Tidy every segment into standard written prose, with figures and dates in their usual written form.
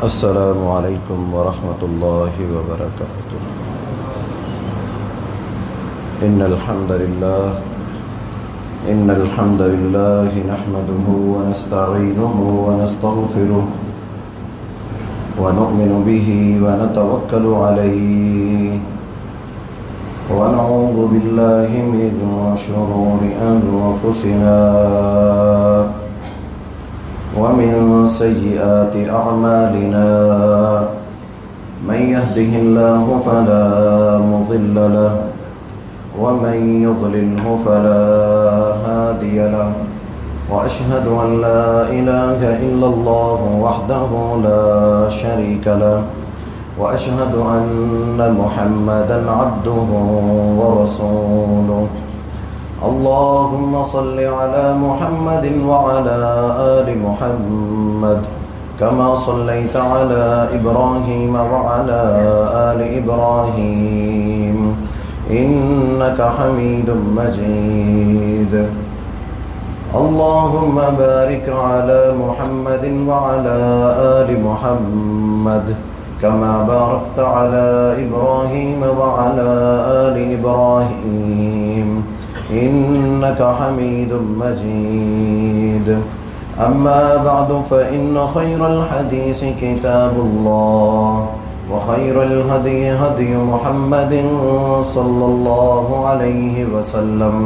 السلام علیکم ورحمۃ اللہ وبرکاتہ۔ ان الحمد للہ نحمده ونستعینه ونستغفره ونؤمن به ونتوکل علیہ ونعوذ باللہ من شرور انفسنا ومن سيئات أعمالنا من يهده الله فلا مضل له ومن يضلله فلا هادي له وأشهد أن لا إله إلا الله وحده لا شريك له وأشهد أن محمدا عبده ورسوله اللهم صل على محمد وعلى آل محمد كما صليت على إبراهيم وعلى آل إبراهيم إنك حميد مجيد اللهم بارك على محمد وعلى آل محمد كما باركت على إبراهيم وعلى آل إبراهيم إنك حميد مجيد أما بعد فإن خير الحديث كتاب الله وخير الهدي هدي محمد صلى الله عليه وسلم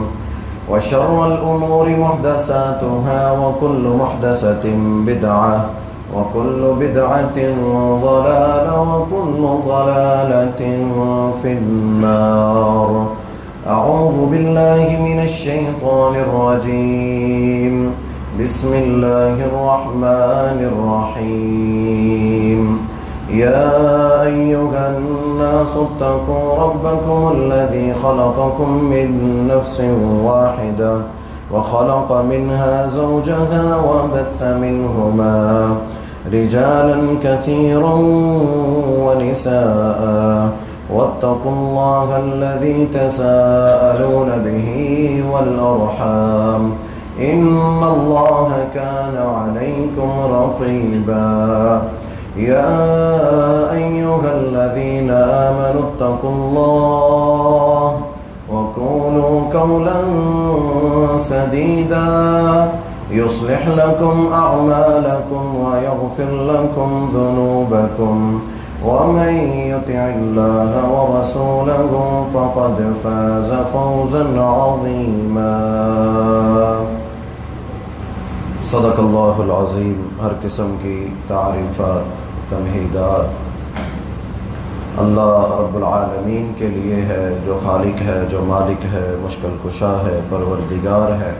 وشر الأمور محدثاتها وكل محدثة بدعة وكل بدعة ضلالة وكل ضلالة في النار أعوذ بالله من الشيطان الرجيم بسم الله الرحمن الرحيم يا أيها الناس اتقوا ربكم الذي خلقكم من نفس واحدة وخلق منها زوجها وبث منهما رجالا كثيرا ونساء واتقوا الله الذي تساءلون به والأرحام إن الله كان عليكم رقيبا يا أيها الذين آمنوا اتقوا الله وقولوا قولا سديدا يصلح لكم أعمالكم ويغفر لكم ذنوبكم ومن يطع الله ورسوله فقد فاز فوزا عظيما صدق اللہ العظیم۔ ہر قسم کی تعریفات تمہیدات اللہ رب العالمین کے لیے ہے، جو خالق ہے، جو مالک ہے، مشکل کشا ہے، پروردگار ہے،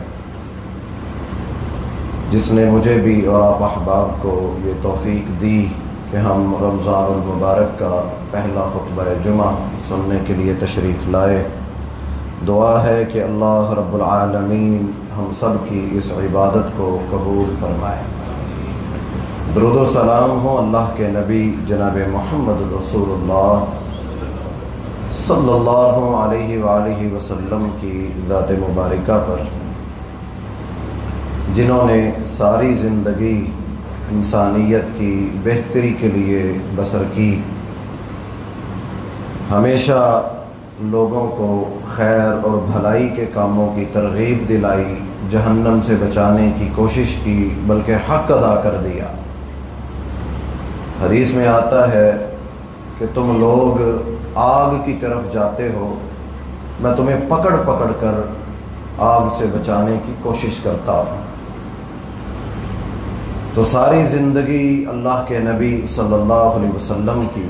جس نے مجھے بھی اور آپ احباب کو یہ توفیق دی کہ ہم رمضان المبارک کا پہلا خطبہ جمعہ سننے کے لیے تشریف لائے۔ دعا ہے کہ اللہ رب العالمین ہم سب کی اس عبادت کو قبول فرمائے۔ درود و سلام ہو اللہ کے نبی جناب محمد رسول اللہ صلی اللہ علیہ وآلہ وسلم کی ذات مبارکہ پر، جنہوں نے ساری زندگی انسانیت کی بہتری کے لیے بسر کی، ہمیشہ لوگوں کو خیر اور بھلائی کے کاموں کی ترغیب دلائی، جہنم سے بچانے کی کوشش کی، بلکہ حق ادا کر دیا۔ حدیث میں آتا ہے کہ تم لوگ آگ کی طرف جاتے ہو، میں تمہیں پکڑ پکڑ کر آگ سے بچانے کی کوشش کرتا ہوں۔ تو ساری زندگی اللہ کے نبی صلی اللہ علیہ وسلم کی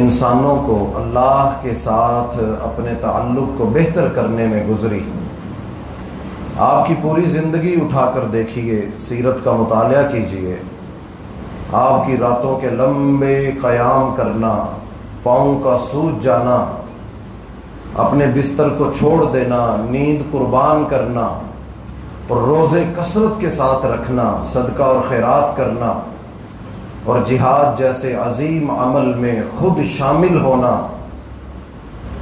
انسانوں کو اللہ کے ساتھ اپنے تعلق کو بہتر کرنے میں گزری۔ آپ کی پوری زندگی اٹھا کر دیکھیے، سیرت کا مطالعہ کیجیے، آپ کی راتوں کے لمبے قیام کرنا، پاؤں کا سوج جانا، اپنے بستر کو چھوڑ دینا، نیند قربان کرنا، اور روزے کثرت کے ساتھ رکھنا، صدقہ اور خیرات کرنا، اور جہاد جیسے عظیم عمل میں خود شامل ہونا،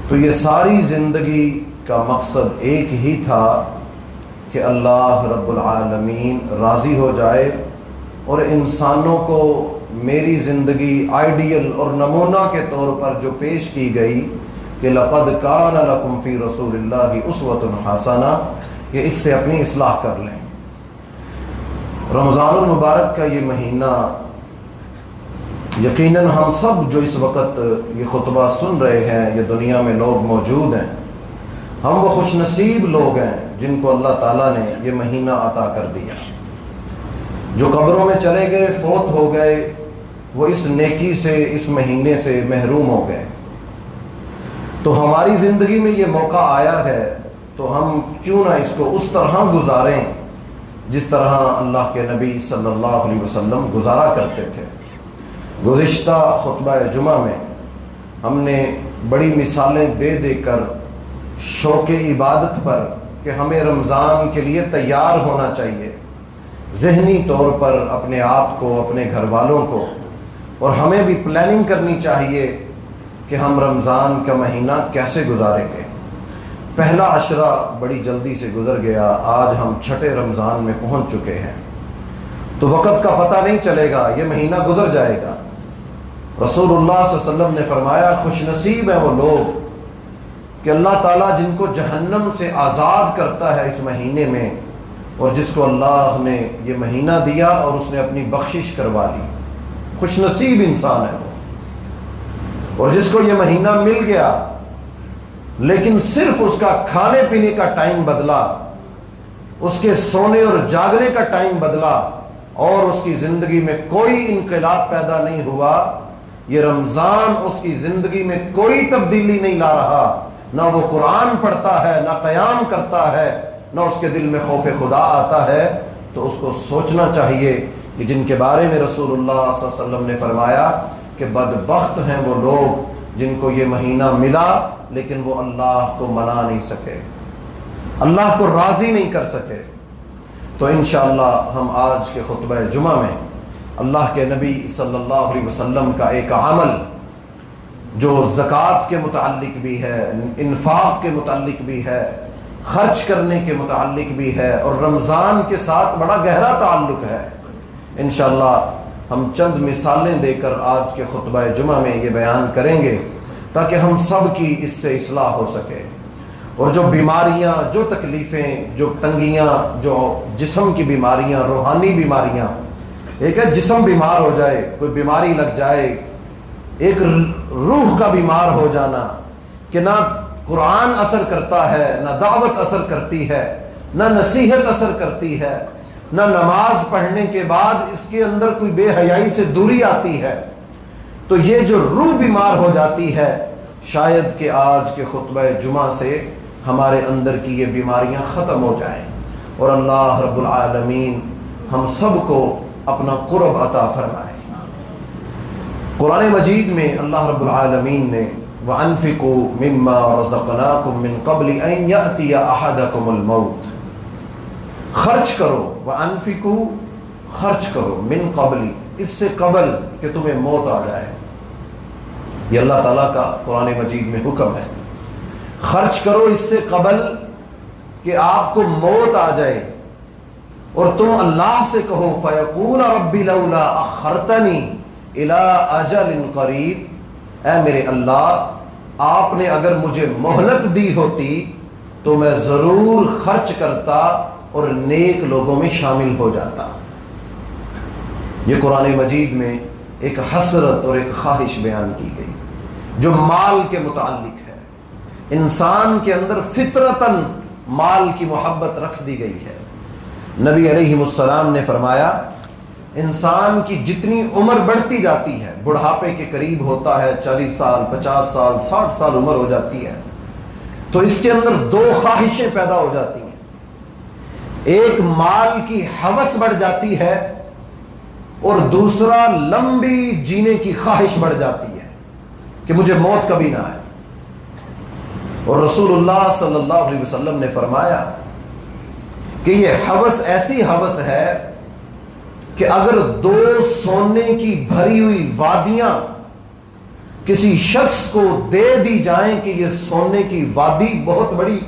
تو یہ ساری زندگی کا مقصد ایک ہی تھا کہ اللہ رب العالمین راضی ہو جائے اور انسانوں کو میری زندگی آئیڈیل اور نمونہ کے طور پر جو پیش کی گئی کہ لقد کان لکم فی رسول اللہ اسوۃ حسنہ، کہ اس سے اپنی اصلاح کر لیں۔ رمضان المبارک کا یہ مہینہ یقیناً ہم سب جو اس وقت یہ خطبہ سن رہے ہیں، یہ دنیا میں لوگ موجود ہیں، ہم وہ خوش نصیب لوگ ہیں جن کو اللہ تعالیٰ نے یہ مہینہ عطا کر دیا۔ جو قبروں میں چلے گئے، فوت ہو گئے، وہ اس نیکی سے، اس مہینے سے محروم ہو گئے۔ تو ہماری زندگی میں یہ موقع آیا ہے تو ہم کیوں نہ اس کو اس طرح گزاریں جس طرح اللہ کے نبی صلی اللہ علیہ وسلم گزارا کرتے تھے۔ گزشتہ خطبہ جمعہ میں ہم نے بڑی مثالیں دے دے کر شوق عبادت پر کہ ہمیں رمضان کے لیے تیار ہونا چاہیے، ذہنی طور پر اپنے آپ کو، اپنے گھر والوں کو، اور ہمیں بھی پلاننگ کرنی چاہیے کہ ہم رمضان کا مہینہ کیسے گزاریں گے۔ پہلا عشرہ بڑی جلدی سے گزر گیا، آج ہم چھٹے رمضان میں پہنچ چکے ہیں، تو وقت کا پتہ نہیں چلے گا، یہ مہینہ گزر جائے گا۔ رسول اللہ صلی اللہ علیہ وسلم نے فرمایا خوش نصیب ہیں وہ لوگ کہ اللہ تعالیٰ جن کو جہنم سے آزاد کرتا ہے اس مہینے میں، اور جس کو اللہ نے یہ مہینہ دیا اور اس نے اپنی بخشش کروا لی، خوش نصیب انسان ہے وہ۔ اور جس کو یہ مہینہ مل گیا لیکن صرف اس کا کھانے پینے کا ٹائم بدلا، اس کے سونے اور جاگنے کا ٹائم بدلا، اور اس کی زندگی میں کوئی انقلاب پیدا نہیں ہوا، یہ رمضان اس کی زندگی میں کوئی تبدیلی نہیں لا رہا، نہ وہ قرآن پڑھتا ہے، نہ قیام کرتا ہے، نہ اس کے دل میں خوف خدا آتا ہے، تو اس کو سوچنا چاہیے کہ جن کے بارے میں رسول اللہ صلی اللہ علیہ وسلم نے فرمایا کہ بدبخت ہیں وہ لوگ جن کو یہ مہینہ ملا لیکن وہ اللہ کو منا نہیں سکے، اللہ کو راضی نہیں کر سکے۔ تو انشاءاللہ ہم آج کے خطبہ جمعہ میں اللہ کے نبی صلی اللہ علیہ وسلم کا ایک عمل جو زکوٰۃ کے متعلق بھی ہے، انفاق کے متعلق بھی ہے، خرچ کرنے کے متعلق بھی ہے، اور رمضان کے ساتھ بڑا گہرا تعلق ہے، انشاءاللہ ہم چند مثالیں دے کر آج کے خطبہ جمعہ میں یہ بیان کریں گے تاکہ ہم سب کی اس سے اصلاح ہو سکے، اور جو بیماریاں، جو تکلیفیں، جو تنگیاں، جو جسم کی بیماریاں، روحانی بیماریاں، ایک ہے جسم بیمار ہو جائے، کوئی بیماری لگ جائے، ایک روح کا بیمار ہو جانا کہ نہ قرآن اثر کرتا ہے، نہ دعوت اثر کرتی ہے، نہ نصیحت اثر کرتی ہے، نہ نماز پڑھنے کے بعد اس کے اندر کوئی بے حیائی سے دوری آتی ہے، تو یہ جو روح بیمار ہو جاتی ہے، شاید کہ آج کے خطبہ جمعہ سے ہمارے اندر کی یہ بیماریاں ختم ہو جائیں، اور اللہ رب العالمین ہم سب کو اپنا قرب عطا فرمائے۔ قرآن مجید میں اللہ رب العالمین نے وَأَنفِقُوا مِمَّا رَزَقْنَاكُم مِّن قَبْلِ أَن يَأْتِيَ أَحَدَكُمُ الْمَوْتُ، خرچ کرو، وَأَنفِقُوا خرچ کرو، من قبل اس سے قبل کہ تمہیں موت آ جائے، یہ اللہ تعالیٰ کا قرآن مجید میں حکم ہے، خرچ کرو اس سے قبل کہ آپ کو موت آ جائے، اور تم اللہ سے کہو فَيَقُولَ رَبِّ لَوْلَا أَخَّرْتَنِي إِلَىٰ أَجَلٍ قَرِيبٍ، اے میرے اللہ آپ نے اگر مجھے مہلت دی ہوتی تو میں ضرور خرچ کرتا اور نیک لوگوں میں شامل ہو جاتا۔ یہ قرآن مجید میں ایک حسرت اور ایک خواہش بیان کی گئی جو مال کے متعلق ہے، انسان کے اندر فطرتاً مال کی محبت رکھ دی گئی ہے۔ نبی علیہ السلام نے فرمایا انسان کی جتنی عمر بڑھتی جاتی ہے، بڑھاپے کے قریب ہوتا ہے، 40 سال 50 سال 60 سال عمر ہو جاتی ہے، تو اس کے اندر دو خواہشیں پیدا ہو جاتی ہیں، ایک مال کی ہوس بڑھ جاتی ہے، اور دوسرا لمبی جینے کی خواہش بڑھ جاتی ہے کہ مجھے موت کبھی نہ آئے۔ اور رسول اللہ صلی اللہ علیہ وسلم نے فرمایا کہ یہ ہوس ایسی ہوس ہے کہ اگر دو سونے کی بھری ہوئی وادیاں کسی شخص کو دے دی جائیں کہ یہ سونے کی وادی، بہت بڑی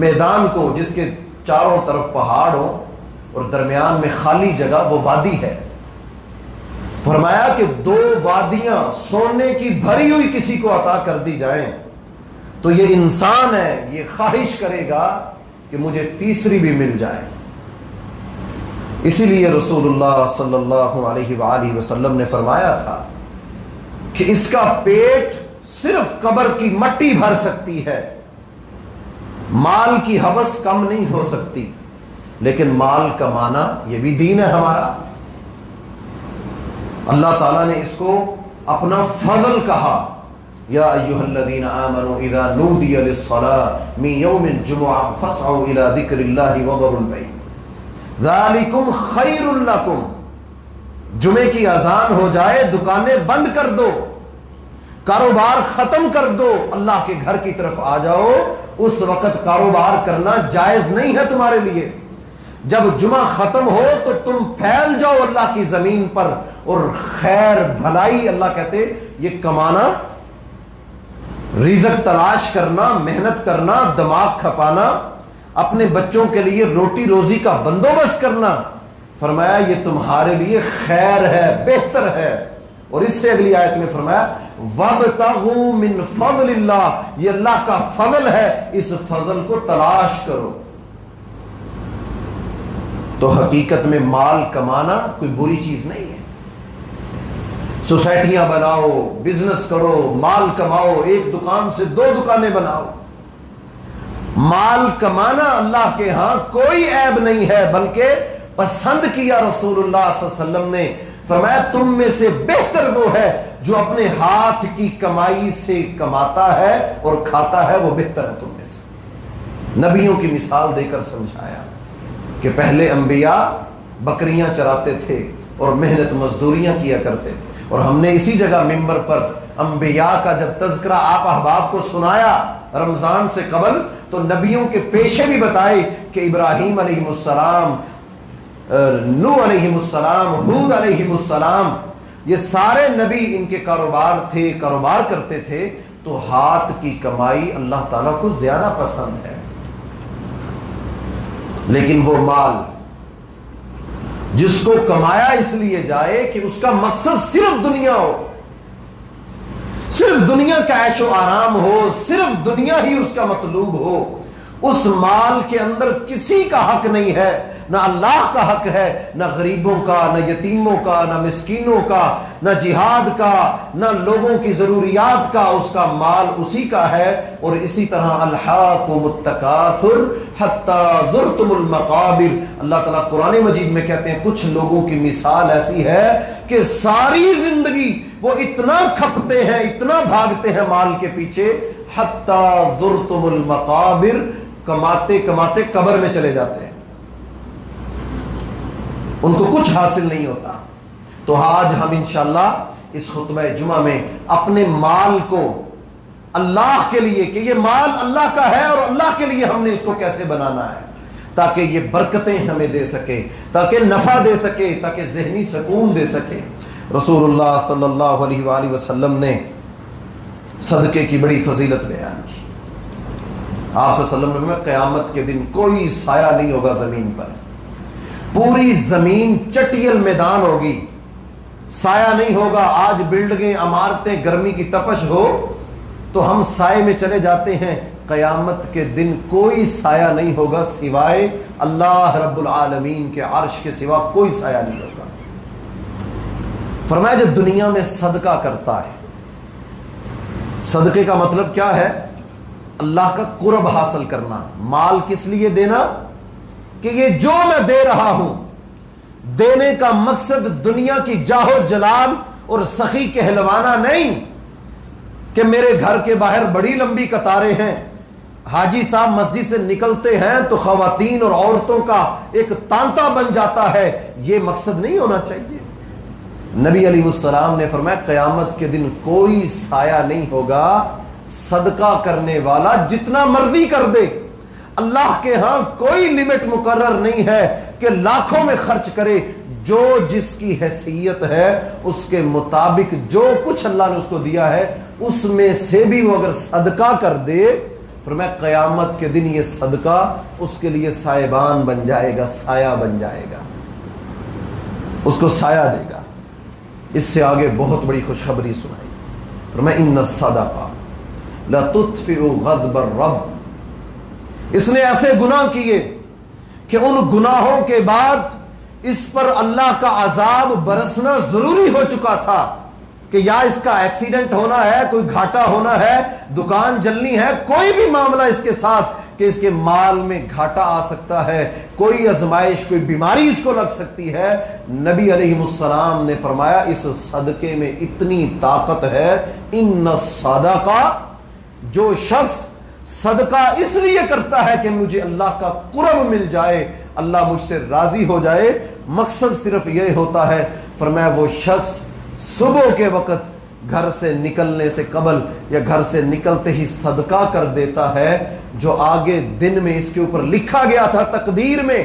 میدان کو جس کے چاروں طرف پہاڑ ہو اور درمیان میں خالی جگہ، وہ وادی ہے، فرمایا کہ 2 وادیاں سونے کی بھری ہوئی کسی کو عطا کر دی جائیں تو یہ انسان ہے، یہ خواہش کرے گا کہ مجھے تیسری بھی مل جائے۔ اسی لیے رسول اللہ صلی اللہ علیہ وآلہ وسلم نے فرمایا تھا کہ اس کا پیٹ صرف قبر کی مٹی بھر سکتی ہے، مال کی ہوس کم نہیں ہو سکتی، لیکن مال کمانا یہ بھی دین ہے ہمارا۔ اللہ تعالیٰ نے اس کو اپنا فضل کہا، یا ایھا الذین آمنوا اذا نودی للصلاۃ من یوم الجمعہ فاسعوا الی ذکر اللہ وذروا البیع ذالکم خیر لکم۔ جمعے کی اذان ہو جائے دکانیں بند کر دو، کاروبار ختم کر دو، اللہ کے گھر کی طرف آ جاؤ۔ اس وقت کاروبار کرنا جائز نہیں ہے تمہارے لیے۔ جب جمعہ ختم ہو تو تم پھیل جاؤ اللہ کی زمین پر، اور خیر بھلائی، اللہ کہتے یہ کمانا، رزق تلاش کرنا، محنت کرنا، دماغ کھپانا، اپنے بچوں کے لیے روٹی روزی کا بندوبست کرنا، فرمایا یہ تمہارے لیے خیر ہے، بہتر ہے۔ اور اس سے اگلی آیت میں فرمایا وَابْتَغُوا مِن فَضْلِ اللَّهِ، یہ اللہ کا فضل ہے، اس فضل کو تلاش کرو۔ تو حقیقت میں مال کمانا کوئی بری چیز نہیں ہے۔ سوسائٹیاں بناؤ، بزنس کرو، مال کماؤ، ایک دکان سے 2 دکانیں بناؤ۔ مال کمانا اللہ کے ہاں کوئی عیب نہیں ہے، بلکہ پسند کیا رسول اللہ صلی اللہ علیہ وسلم نے۔ فرمایا تم میں سے بہتر وہ ہے جو اپنے ہاتھ کی کمائی سے کماتا ہے اور کھاتا ہے، وہ بہتر ہے تم میں سے۔ نبیوں کی مثال دے کر سمجھایا کہ پہلے انبیاء بکریاں چراتے تھے اور محنت مزدوریاں کیا کرتے تھے، اور ہم نے اسی جگہ ممبر پر انبیاء کا جب تذکرہ آپ احباب کو سنایا رمضان سے قبل، تو نبیوں کے پیشے بھی بتائے کہ ابراہیم علیہ السلام، نوح علیہ السلام، ہود علیہ السلام، یہ سارے نبی ان کے کاروبار تھے، کاروبار کرتے تھے، تو ہاتھ کی کمائی اللہ تعالیٰ کو زیادہ پسند ہے۔ لیکن وہ مال جس کو کمایا اس لیے جائے کہ اس کا مقصد صرف دنیا ہو، صرف دنیا کا عیش و آرام ہو، صرف دنیا ہی اس کا مطلوب ہو، اس مال کے اندر کسی کا حق نہیں ہے، نہ اللہ کا حق ہے، نہ غریبوں کا، نہ یتیموں کا، نہ مسکینوں کا، نہ جہاد کا، نہ لوگوں کی ضروریات کا، اس کا مال اسی کا ہے۔ اور اسی طرح الحاکم التکاثر حتی زرتم المقابر، اللہ تعالیٰ قرآن مجید میں کہتے ہیں کچھ لوگوں کی مثال ایسی ہے کہ ساری زندگی وہ اتنا کھپتے ہیں، اتنا بھاگتے ہیں مال کے پیچھے، حتی زرتم المقابر، کماتے کماتے قبر میں چلے جاتے ہیں، ان کو کچھ حاصل نہیں ہوتا۔ تو آج ہم انشاءاللہ اس خطبہ جمعہ میں اپنے مال کو اللہ کے لیے، کہ یہ مال اللہ کا ہے اور اللہ کے لیے ہم نے اس کو کیسے بنانا ہے تاکہ یہ برکتیں ہمیں دے سکے، تاکہ نفع دے سکے، تاکہ ذہنی سکون دے سکے۔ رسول اللہ صلی اللہ علیہ وآلہ وسلم نے صدقے کی بڑی فضیلت بیان کی۔ آپ صلی اللہ علیہ وسلم نے فرمایا قیامت کے دن کوئی سایہ نہیں ہوگا زمین پر، پوری زمین چٹیل میدان ہوگی، سایہ نہیں ہوگا۔ آج بلڈنگیں، عمارتیں، گرمی کی تپش ہو تو ہم سائے میں چلے جاتے ہیں، قیامت کے دن کوئی سایہ نہیں ہوگا سوائے اللہ رب العالمین کے عرش کے سوا، کوئی سایہ نہیں ہوگا۔ فرمایا جو دنیا میں صدقہ کرتا ہے، صدقے کا مطلب کیا ہے؟ اللہ کا قرب حاصل کرنا۔ مال کس لیے دینا؟ کہ یہ جو میں دے رہا ہوں، دینے کا مقصد دنیا کی جاہ و جلال اور سخی کہلوانا نہیں کہ میرے گھر کے باہر بڑی لمبی قطاریں ہیں، حاجی صاحب مسجد سے نکلتے ہیں تو خواتین اور عورتوں کا ایک تانتا بن جاتا ہے، یہ مقصد نہیں ہونا چاہیے۔ نبی علیہ السلام نے فرمایا قیامت کے دن کوئی سایہ نہیں ہوگا، صدقہ کرنے والا جتنا مرضی کر دے، اللہ کے ہاں کوئی لمٹ مقرر نہیں ہے کہ لاکھوں میں خرچ کرے، جو جس کی حیثیت ہے اس کے مطابق جو کچھ اللہ نے اس کو دیا ہے اس میں سے بھی وہ اگر صدقہ کر دے، فرمایا قیامت کے دن یہ صدقہ اس کے لیے سائبان بن جائے گا، سایہ بن جائے گا، اس کو سایہ دے گا۔ اس سے آگے بہت بڑی خوشخبری سنائی، فرمایا ان الصدقہ لتطفئ غضب الرب، اس نے ایسے گناہ کیے کہ ان گناہوں کے بعد اس پر اللہ کا عذاب برسنا ضروری ہو چکا تھا کہ یا اس کا ایکسیڈنٹ ہونا ہے، کوئی گھاٹا ہونا ہے، دکان جلنی ہے، کوئی بھی معاملہ اس کے ساتھ کہ اس کے مال میں گھاٹا آ سکتا ہے، کوئی آزمائش، کوئی بیماری اس کو لگ سکتی ہے۔ نبی علیہ السلام نے فرمایا اس صدقے میں اتنی طاقت ہے، ان الصدقہ، جو شخص صدقہ اس لیے کرتا ہے کہ مجھے اللہ کا قرب مل جائے، اللہ مجھ سے راضی ہو جائے، مقصد صرف یہ ہوتا ہے، فرمایا وہ شخص صبح کے وقت گھر سے نکلنے سے قبل یا گھر سے نکلتے ہی صدقہ کر دیتا ہے، جو آگے دن میں اس کے اوپر لکھا گیا تھا تقدیر میں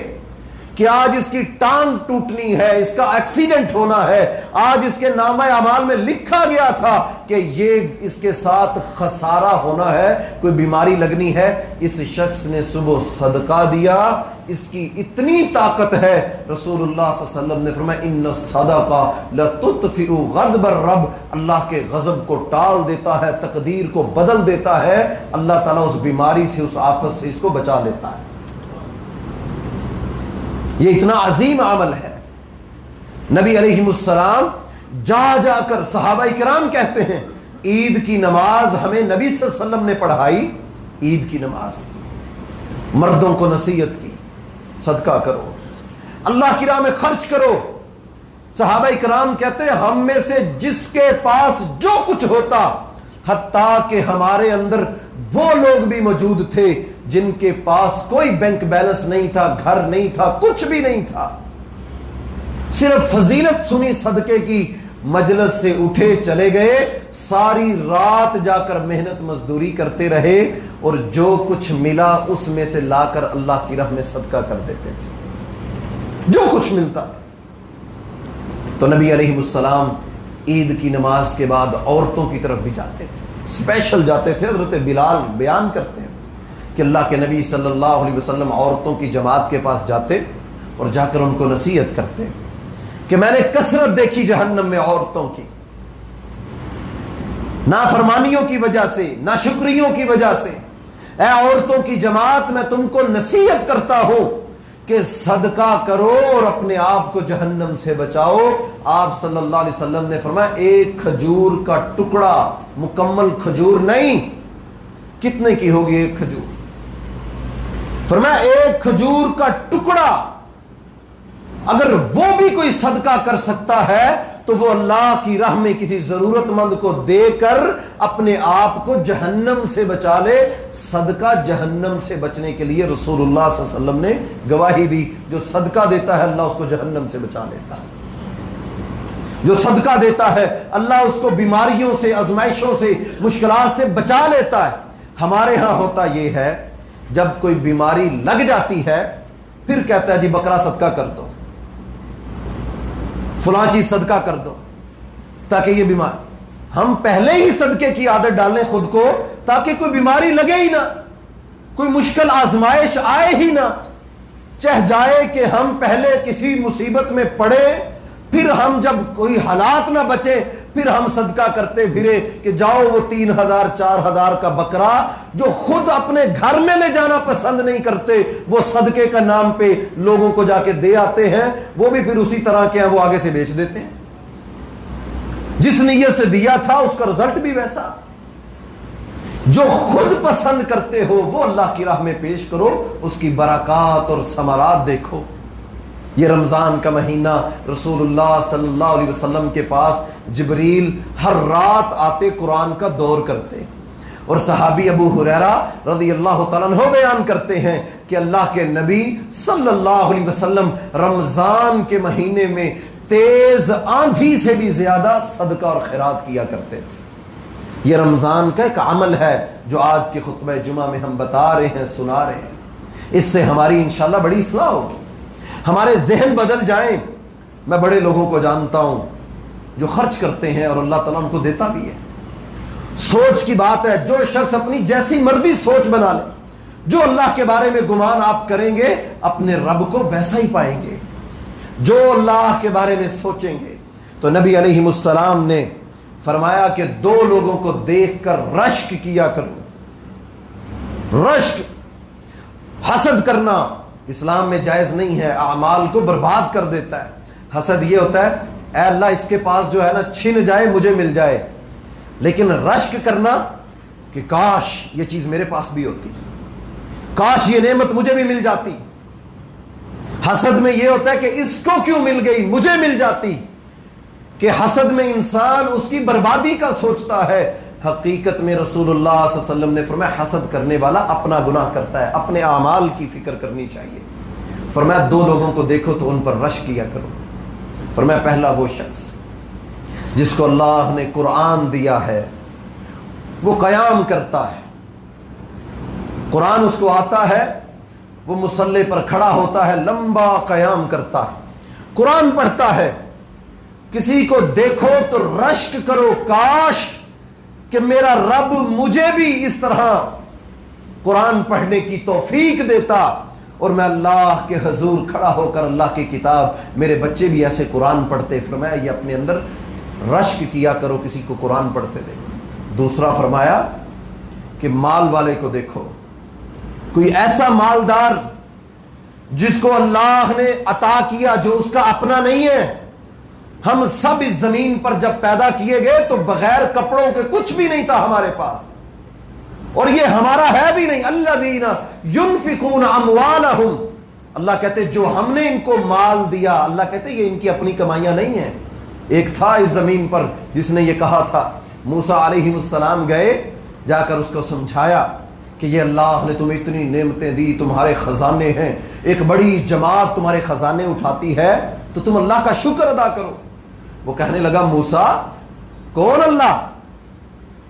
کہ آج اس کی ٹانگ ٹوٹنی ہے، اس کا ایکسیڈنٹ ہونا ہے، آج اس کے نامہ اعمال میں لکھا گیا تھا کہ یہ اس کے ساتھ خسارہ ہونا ہے، کوئی بیماری لگنی ہے، اس شخص نے صبح صدقہ دیا، اس کی اتنی طاقت ہے، رسول اللہ صلی اللہ علیہ وسلم نے فرمایا ان الصدقہ لتطفئ غضب الرب، اللہ کے غضب کو ٹال دیتا ہے، تقدیر کو بدل دیتا ہے، اللہ تعالیٰ اس بیماری سے، اس آفت سے اس کو بچا لیتا ہے۔ یہ اتنا عظیم عمل ہے۔ نبی علیہ السلام جا جا کر، صحابہ کرام کہتے ہیں عید کی نماز ہمیں نبی صلی اللہ علیہ وسلم نے پڑھائی، عید کی نماز، مردوں کو نصیحت کی صدقہ کرو، اللہ کی راہ میں خرچ کرو۔ صحابہ کرام کہتے ہیں ہم میں سے جس کے پاس جو کچھ ہوتا، حتیٰ کہ ہمارے اندر وہ لوگ بھی موجود تھے جن کے پاس کوئی بینک بیلنس نہیں تھا، گھر نہیں تھا، کچھ بھی نہیں تھا، صرف فضیلت سنی صدقے کی، مجلس سے اٹھے چلے گئے، ساری رات جا کر محنت مزدوری کرتے رہے، اور جو کچھ ملا اس میں سے لا کر اللہ کی راہ میں صدقہ کر دیتے تھے، جو کچھ ملتا تھا۔ تو نبی علیہ السلام عید کی نماز کے بعد عورتوں کی طرف بھی جاتے تھے، اسپیشل جاتے تھے۔ حضرت بلال بیان کرتے ہیں کہ اللہ کے نبی صلی اللہ علیہ وسلم عورتوں کی جماعت کے پاس جاتے اور جا کر ان کو نصیحت کرتے کہ میں نے کثرت دیکھی جہنم میں عورتوں کی، نافرمانیوں کی وجہ سے، ناشکریوں کی وجہ سے۔ اے عورتوں کی جماعت، میں تم کو نصیحت کرتا ہوں کہ صدقہ کرو اور اپنے آپ کو جہنم سے بچاؤ۔ آپ صلی اللہ علیہ وسلم نے فرمایا ایک کھجور کا ٹکڑا، مکمل کھجور نہیں، کتنے کی ہوگی ایک کھجور؟ فرمایا ایک کھجور کا ٹکڑا اگر وہ بھی کوئی صدقہ کر سکتا ہے تو وہ اللہ کی راہ میں کسی ضرورت مند کو دے کر اپنے آپ کو جہنم سے بچا لے۔ صدقہ جہنم سے بچنے کے لیے رسول اللہ صلی اللہ علیہ وسلم نے گواہی دی، جو صدقہ دیتا ہے اللہ اس کو جہنم سے بچا لیتا ہے، جو صدقہ دیتا ہے اللہ اس کو بیماریوں سے، آزمائشوں سے، مشکلات سے بچا لیتا ہے۔ ہمارے ہاں ہوتا یہ ہے جب کوئی بیماری لگ جاتی ہے پھر کہتا ہے جی بکرا صدقہ کر دو، فلاں چیز صدقہ کر دو تاکہ یہ بیمار، ہم پہلے ہی صدقے کی عادت ڈالیں خود کو تاکہ کوئی بیماری لگے ہی نہ، کوئی مشکل آزمائش آئے ہی نہ، چہ جائے کہ ہم پہلے کسی مصیبت میں پڑے، پھر ہم جب کوئی حالات نہ بچے پھر ہم صدقہ کرتے پھرے کہ جاؤ وہ 3000 4000 کا بکرا جو خود اپنے گھر میں لے جانا پسند نہیں کرتے، وہ صدقے کا نام پہ لوگوں کو جا کے دے آتے ہیں، وہ بھی پھر اسی طرح کے ہیں، وہ آگے سے بیچ دیتے ہیں۔ جس نیت سے دیا تھا اس کا رزلٹ بھی ویسا۔ جو خود پسند کرتے ہو وہ اللہ کی راہ میں پیش کرو، اس کی برکات اور ثمرات دیکھو۔ یہ رمضان کا مہینہ رسول اللہ صلی اللہ علیہ وسلم کے پاس جبریل ہر رات آتے، قرآن کا دور کرتے، اور صحابی ابو ہریرہ رضی اللہ تعالیٰ عنہ بیان کرتے ہیں کہ اللہ کے نبی صلی اللہ علیہ وسلم رمضان کے مہینے میں تیز آندھی سے بھی زیادہ صدقہ اور خیرات کیا کرتے تھے۔ یہ رمضان کا ایک عمل ہے جو آج کے خطبہ جمعہ میں ہم بتا رہے ہیں، سنا رہے ہیں۔ اس سے ہماری انشاءاللہ بڑی اصلاح ہوگی، ہمارے ذہن بدل جائیں۔ میں بڑے لوگوں کو جانتا ہوں جو خرچ کرتے ہیں اور اللہ تعالیٰ ان کو دیتا بھی ہے۔ سوچ کی بات ہے، جو شخص اپنی جیسی مرضی سوچ بنا لے، جو اللہ کے بارے میں گمان آپ کریں گے اپنے رب کو ویسا ہی پائیں گے، جو اللہ کے بارے میں سوچیں گے۔ تو نبی علیہ السلام نے فرمایا کہ دو لوگوں کو دیکھ کر رشک کیا کرو. رشک، حسد کرنا اسلام میں جائز نہیں ہے، اعمال کو برباد کر دیتا ہے. حسد یہ ہوتا ہے اے اللہ اس کے پاس جو ہے نا چھن جائے مجھے مل جائے، لیکن رشک کرنا کہ کاش یہ چیز میرے پاس بھی ہوتی، کاش یہ نعمت مجھے بھی مل جاتی. حسد میں یہ ہوتا ہے کہ اس کو کیوں مل گئی، مجھے مل جاتی. کہ حسد میں انسان اس کی بربادی کا سوچتا ہے. حقیقت میں رسول اللہ صلی اللہ علیہ وسلم نے فرمایا حسد کرنے والا اپنا گناہ کرتا ہے، اپنے اعمال کی فکر کرنی چاہیے. فرمایا دو لوگوں کو دیکھو تو ان پر رشک کیا کرو. فرمایا پہلا وہ شخص جس کو اللہ نے قرآن دیا ہے، وہ قیام کرتا ہے، قرآن اس کو آتا ہے، وہ مصلی پر کھڑا ہوتا ہے، لمبا قیام کرتا ہے، قرآن پڑھتا ہے. کسی کو دیکھو تو رشک کرو، کاش کہ میرا رب مجھے بھی اس طرح قرآن پڑھنے کی توفیق دیتا اور میں اللہ کے حضور کھڑا ہو کر اللہ کی کتاب، میرے بچے بھی ایسے قرآن پڑھتے. فرمایا یہ اپنے اندر رشک کیا کرو کسی کو قرآن پڑھتے دیکھو. دوسرا فرمایا کہ مال والے کو دیکھو، کوئی ایسا مالدار جس کو اللہ نے عطا کیا جو اس کا اپنا نہیں ہے. ہم سب اس زمین پر جب پیدا کیے گئے تو بغیر کپڑوں کے کچھ بھی نہیں تھا ہمارے پاس، اور یہ ہمارا ہے بھی نہیں. الذین ينفقون اموالهم، اللہ کہتے جو ہم نے ان کو مال دیا، اللہ کہتے یہ ان کی اپنی کمائیاں نہیں ہیں. ایک تھا اس زمین پر جس نے یہ کہا تھا، موسیٰ علیہ السلام گئے، جا کر اس کو سمجھایا کہ یہ اللہ نے تمہیں اتنی نعمتیں دی، تمہارے خزانے ہیں، ایک بڑی جماعت تمہارے خزانے اٹھاتی ہے تو تم اللہ کا شکر ادا کرو. وہ کہنے لگا موسیٰ کون اللہ؟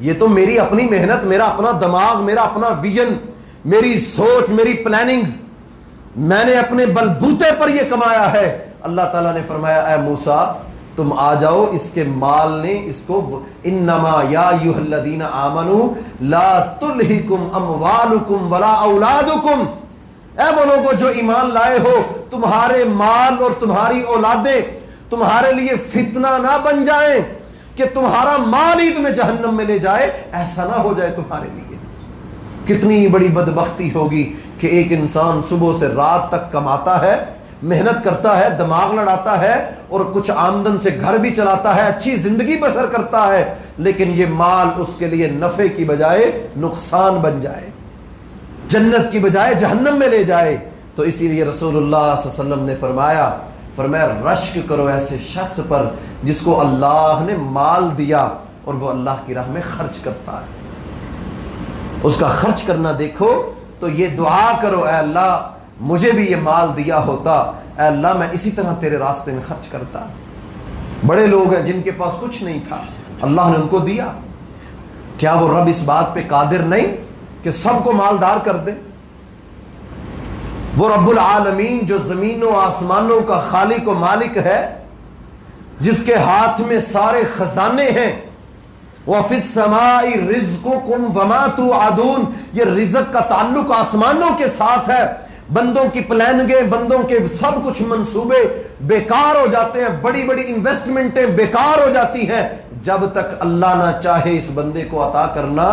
یہ تو میری اپنی محنت، میرا اپنا دماغ، میرا اپنا ویژن، میری سوچ، میری پلاننگ، میں نے اپنے بلبوتے پر یہ کمایا ہے. اللہ تعالیٰ نے فرمایا اے موسیٰ تم آ جاؤ، اس کے مال نے اس کو انما یا ایھا الذین آمنوا لا تلہکم اموالکم ولا اولادکم، اے وہ لوگوں جو ایمان لائے ہو، تمہارے مال اور تمہاری اولادیں تمہارے لیے فتنہ نہ بن جائیں کہ تمہارا مال ہی تمہیں جہنم میں لے جائے، ایسا نہ ہو جائے تمہارے لیے. کتنی بڑی بدبختی ہوگی کہ ایک انسان صبح سے رات تک کماتا ہے، محنت کرتا ہے، دماغ لڑاتا ہے اور کچھ آمدن سے گھر بھی چلاتا ہے، اچھی زندگی بسر کرتا ہے، لیکن یہ مال اس کے لیے نفع کی بجائے نقصان بن جائے، جنت کی بجائے جہنم میں لے جائے. تو اسی لیے رسول اللہ صلی اللہ علیہ وسلم نے فرمایا رشک کرو ایسے شخص پر جس کو اللہ نے مال دیا اور وہ اللہ کی راہ میں خرچ کرتا ہے. اس کا خرچ کرنا دیکھو تو یہ دعا کرو اے اللہ مجھے بھی یہ مال دیا ہوتا، اے اللہ میں اسی طرح تیرے راستے میں خرچ کرتا. بڑے لوگ ہیں جن کے پاس کچھ نہیں تھا، اللہ نے ان کو دیا. کیا وہ رب اس بات پہ قادر نہیں کہ سب کو مالدار کر دے؟ وہ رب العالمین جو زمین و آسمانوں کا خالق و مالک ہے، جس کے ہاتھ میں سارے خزانے ہیں. وَفِي السَّمَاءِ رِزْقُكُمْ وَمَا تُوعَدُونَ، یہ رزق کا تعلق آسمانوں کے ساتھ ہے. بندوں کی پلاننگیں، بندوں کے سب کچھ منصوبے بیکار ہو جاتے ہیں، بڑی بڑی انویسٹمنٹیں بیکار ہو جاتی ہیں جب تک اللہ نہ چاہے اس بندے کو عطا کرنا.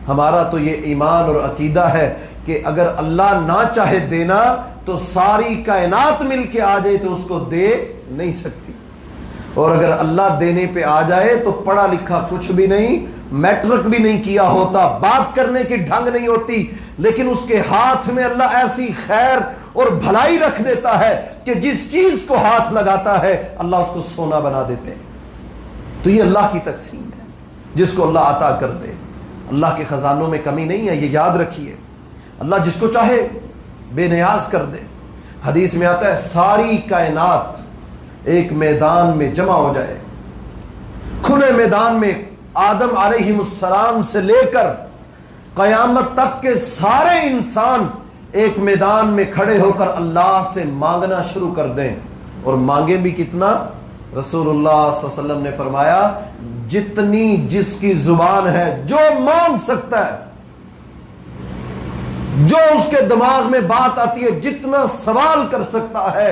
ہمارا تو یہ ایمان اور عقیدہ ہے کہ اگر اللہ نہ چاہے دینا تو ساری کائنات مل کے آ جائے تو اس کو دے نہیں سکتی، اور اگر اللہ دینے پہ آ جائے تو پڑھا لکھا کچھ بھی نہیں، میٹرک بھی نہیں کیا ہوتا، بات کرنے کی ڈھنگ نہیں ہوتی، لیکن اس کے ہاتھ میں اللہ ایسی خیر اور بھلائی رکھ دیتا ہے کہ جس چیز کو ہاتھ لگاتا ہے اللہ اس کو سونا بنا دیتے ہیں. تو یہ اللہ کی تقسیم ہے جس کو اللہ عطا کر دے. اللہ کے خزانوں میں کمی نہیں ہے، یہ یاد رکھیے. اللہ جس کو چاہے بے نیاز کر دے. حدیث میں آتا ہے ساری کائنات ایک میدان میں جمع ہو جائے، کھلے میدان میں آدم علیہ السلام سے لے کر قیامت تک کے سارے انسان ایک میدان میں کھڑے ہو کر اللہ سے مانگنا شروع کر دیں. اور مانگیں بھی کتنا؟ رسول اللہ صلی اللہ علیہ وسلم نے فرمایا جتنی جس کی زبان ہے، جو مانگ سکتا ہے، جو اس کے دماغ میں بات آتی ہے، جتنا سوال کر سکتا ہے،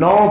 9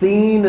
3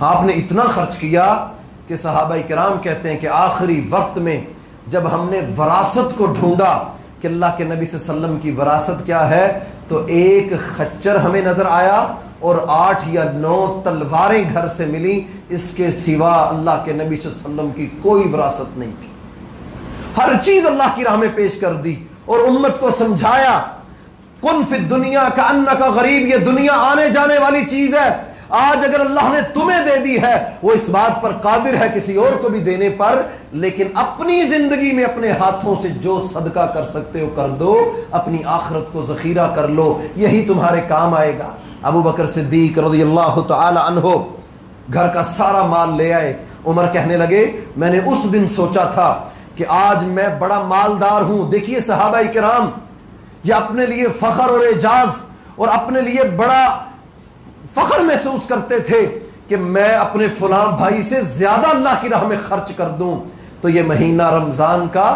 آپ نے اتنا خرچ کیا کہ صحابہ کرام کہتے ہیں کہ آخری وقت میں جب ہم نے وراثت کو ڈھونڈا کہ اللہ کے نبی صلی اللہ علیہ وسلم کی وراثت کیا ہے، تو ایک خچر ہمیں نظر آیا اور 8 یا 9 تلواریں گھر سے ملی، اس کے سوا اللہ کے نبی صلی اللہ علیہ وسلم کی کوئی وراثت نہیں تھی۔ ہر چیز اللہ کی راہ میں پیش کر دی اور امت کو سمجھایا، کن فی الدنیا کأنک غریب، یہ دنیا آنے جانے والی چیز ہے، آج اگر اللہ نے تمہیں دے دی ہے وہ اس بات پر قادر ہے کسی اور کو بھی دینے پر، لیکن اپنی زندگی میں اپنے ہاتھوں سے جو صدقہ کر سکتے ہو کر دو، اپنی آخرت کو ذخیرہ کر لو، یہی تمہارے کام آئے گا۔ ابو بکر صدیق رضی اللہ تعالی عنہ گھر کا سارا مال لے آئے۔ عمر کہنے لگے میں نے اس دن سوچا تھا کہ آج میں بڑا مالدار ہوں۔ دیکھیے صحابہ کرام یہ اپنے لیے فخر اور اعجاز اور اپنے لیے بڑا فخر محسوس کرتے تھے کہ میں اپنے فلاں بھائی سے زیادہ اللہ کی راہ میں خرچ کر دوں۔ تو یہ مہینہ رمضان کا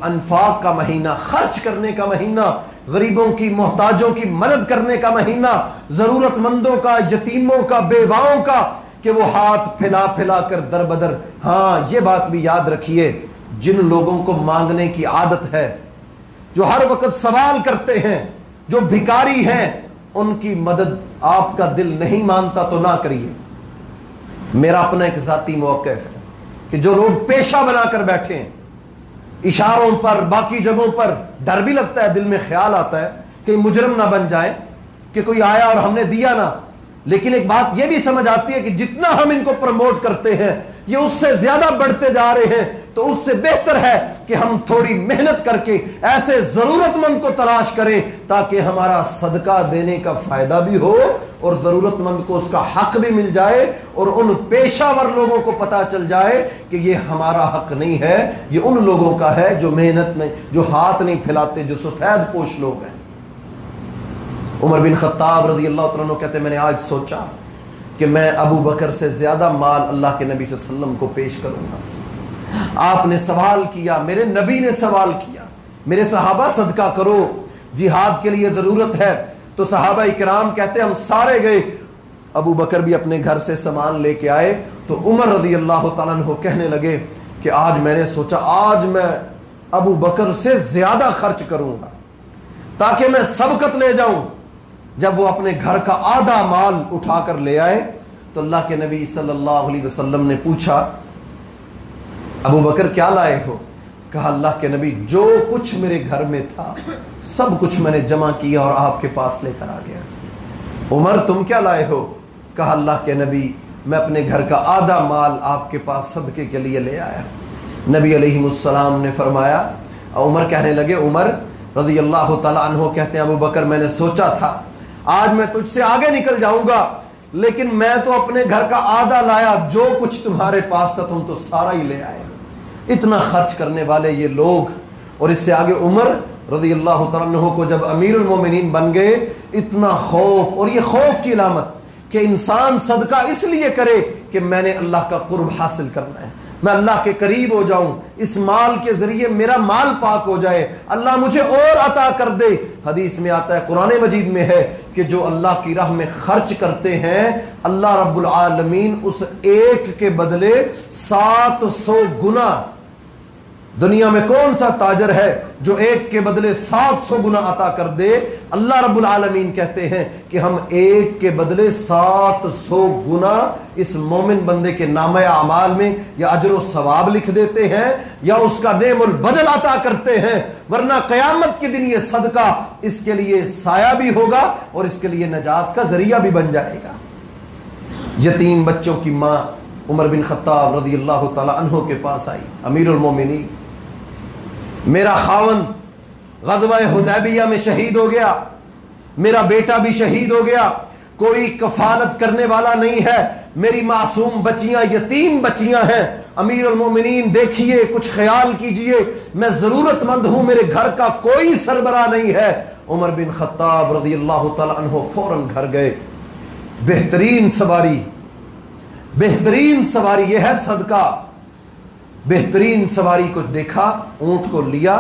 انفاق کا مہینہ، خرچ کرنے کا مہینہ، غریبوں کی محتاجوں کی مدد کرنے کا مہینہ، ضرورت مندوں کا، یتیموں کا، بیواؤں کا، کہ وہ ہاتھ پھیلا پھیلا کر در بدر۔ ہاں یہ بات بھی یاد رکھیے، جن لوگوں کو مانگنے کی عادت ہے، جو ہر وقت سوال کرتے ہیں، جو بھکاری ہیں، ان کی مدد آپ کا دل نہیں مانتا تو نہ کریے۔ میرا اپنا ایک ذاتی موقف ہے کہ جو لوگ پیشہ بنا کر بیٹھے ہیں، اشاروں پر، باقی جگہوں پر، ڈر بھی لگتا ہے، دل میں خیال آتا ہے کہ مجرم نہ بن جائیں، کہ کوئی آیا اور ہم نے دیا نہ، لیکن ایک بات یہ بھی سمجھ آتی ہے کہ جتنا ہم ان کو پروموٹ کرتے ہیں یہ اس سے زیادہ بڑھتے جا رہے ہیں، تو اس سے بہتر ہے کہ ہم تھوڑی محنت کر کے ایسے ضرورت مند کو تلاش کریں تاکہ ہمارا صدقہ دینے کا فائدہ بھی ہو اور ضرورت مند کو اس کا حق بھی مل جائے، اور ان پیشہ ور لوگوں کو پتا چل جائے کہ یہ ہمارا حق نہیں ہے، یہ ان لوگوں کا ہے جو محنت میں، جو ہاتھ نہیں پھیلاتے، جو سفید پوش لوگ ہیں۔ عمر بن خطاب رضی اللہ تعالیٰ عنہ کہتے ہیں میں نے آج سوچا کہ میں ابو بکر سے زیادہ مال اللہ کے نبی صلی اللہ علیہ وسلم کو پیش کروں گا۔ آپ نے سوال کیا، میرے نبی نے سوال کیا، میرے صحابہ صدقہ کرو، جہاد کے لیے ضرورت ہے۔ تو صحابہ کرام کہتے ہیں ہم سارے گئے، ابو بکر بھی اپنے گھر سے سامان لے کے آئے، تو عمر رضی اللہ تعالیٰ عنہ کہنے لگے کہ آج میں نے سوچا آج میں ابو بکر سے زیادہ خرچ کروں گا تاکہ میں سبقت لے جاؤں۔ جب وہ اپنے گھر کا آدھا مال اٹھا کر لے آئے تو اللہ کے نبی صلی اللہ علیہ وسلم نے پوچھا ابو بکر کیا لائے ہو؟ کہا اللہ کے نبی جو کچھ میرے گھر میں تھا سب کچھ میں نے جمع کیا اور آپ کے پاس لے کر آ گیا۔ عمر تم کیا لائے ہو؟ کہا اللہ کے نبی میں اپنے گھر کا آدھا مال آپ کے پاس صدقے کے لیے لے آیا۔ نبی علیہ السلام نے فرمایا، عمر کہنے لگے، عمر رضی اللہ تعالیٰ عنہ کہتے ہیں ابو بکر میں نے سوچا تھا آج میں تجھ سے آگے نکل جاؤں گا، لیکن میں تو اپنے گھر کا آدھا لایا، جو کچھ تمہارے پاس تھا تم تو سارا ہی لے آئے۔ اتنا خرچ کرنے والے یہ لوگ، اور اس سے آگے عمر رضی اللہ تعالیٰ عنہ کو جب امیر المومنین بن گئے، اتنا خوف، اور یہ خوف کی علامت کہ انسان صدقہ اس لیے کرے کہ میں نے اللہ کا قرب حاصل کرنا ہے، میں اللہ کے قریب ہو جاؤں، اس مال کے ذریعے میرا مال پاک ہو جائے، اللہ مجھے اور عطا کر دے۔ حدیث میں آتا ہے، قرآن مجید میں ہے کہ جو اللہ کی راہ میں خرچ کرتے ہیں اللہ رب العالمین اس ایک کے بدلے 700 گنا، دنیا میں کون سا تاجر ہے جو ایک کے بدلے 700 گنا عطا کر دے؟ اللہ رب العالمین کہتے ہیں کہ ہم ایک کے بدلے 700 گنا اس مومن بندے کے نامہ اعمال میں یا اجر و ثواب لکھ دیتے ہیں یا اس کا نعم البدل عطا کرتے ہیں، ورنہ قیامت کے دن یہ صدقہ اس کے لیے سایہ بھی ہوگا اور اس کے لیے نجات کا ذریعہ بھی بن جائے گا۔ یتیم بچوں کی ماں عمر بن خطاب رضی اللہ تعالی عنہ کے پاس آئی، امیر المومنین میرا خاوند غزوہ حدیبیہ میں شہید ہو گیا، میرا بیٹا بھی شہید ہو گیا، کوئی کفالت کرنے والا نہیں ہے، میری معصوم بچیاں یتیم بچیاں ہیں، امیر المومنین دیکھیے کچھ خیال کیجئے، میں ضرورت مند ہوں، میرے گھر کا کوئی سربراہ نہیں ہے۔ عمر بن خطاب رضی اللہ تعالی عنہ فوراً گھر گئے، بہترین سواری، بہترین سواری یہ ہے صدقہ، بہترین سواری کو دیکھا، اونٹ کو لیا،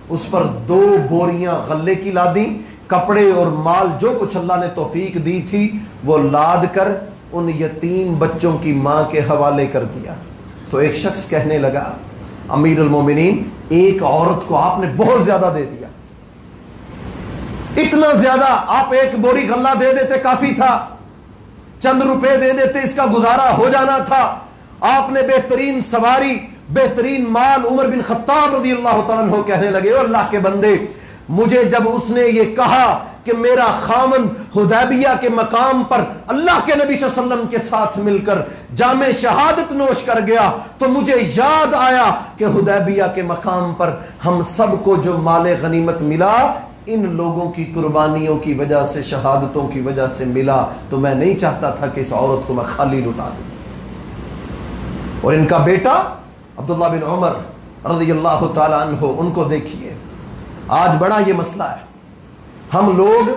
اس پر 2 بوریاں غلے کی لادیں، کپڑے اور مال جو کچھ اللہ نے توفیق دی تھی وہ لاد کر ان یتیم بچوں کی ماں کے حوالے کر دیا۔ تو ایک شخص کہنے لگا امیر المومنین ایک عورت کو آپ نے بہت زیادہ دے دیا، اتنا زیادہ، آپ ایک بوری غلہ دے دیتے کافی تھا، چند روپے دے دیتے اس کا گزارا ہو جانا تھا۔ آپ نے بہترین سواری، بہترین مال، عمر بن خطاب رضی اللہ تعالیٰ عنہ کہنے لگے او اللہ کے بندے، مجھے جب اس نے یہ کہا کہ میرا خاوند حدیبیہ کے مقام پر اللہ کے نبی صلی اللہ علیہ وسلم کے ساتھ مل کر جام شہادت نوش کر گیا تو مجھے یاد آیا کہ حدیبیہ کے مقام پر ہم سب کو جو مال غنیمت ملا ان لوگوں کی قربانیوں کی وجہ سے، شہادتوں کی وجہ سے ملا، تو میں نہیں چاہتا تھا کہ اس عورت کو میں خالی لٹا دوں۔ اور ان کا بیٹا عبداللہ بن عمر رضی اللہ تعالی عنہ، ان کو دیکھیے، آج بڑا یہ مسئلہ ہے، ہم لوگ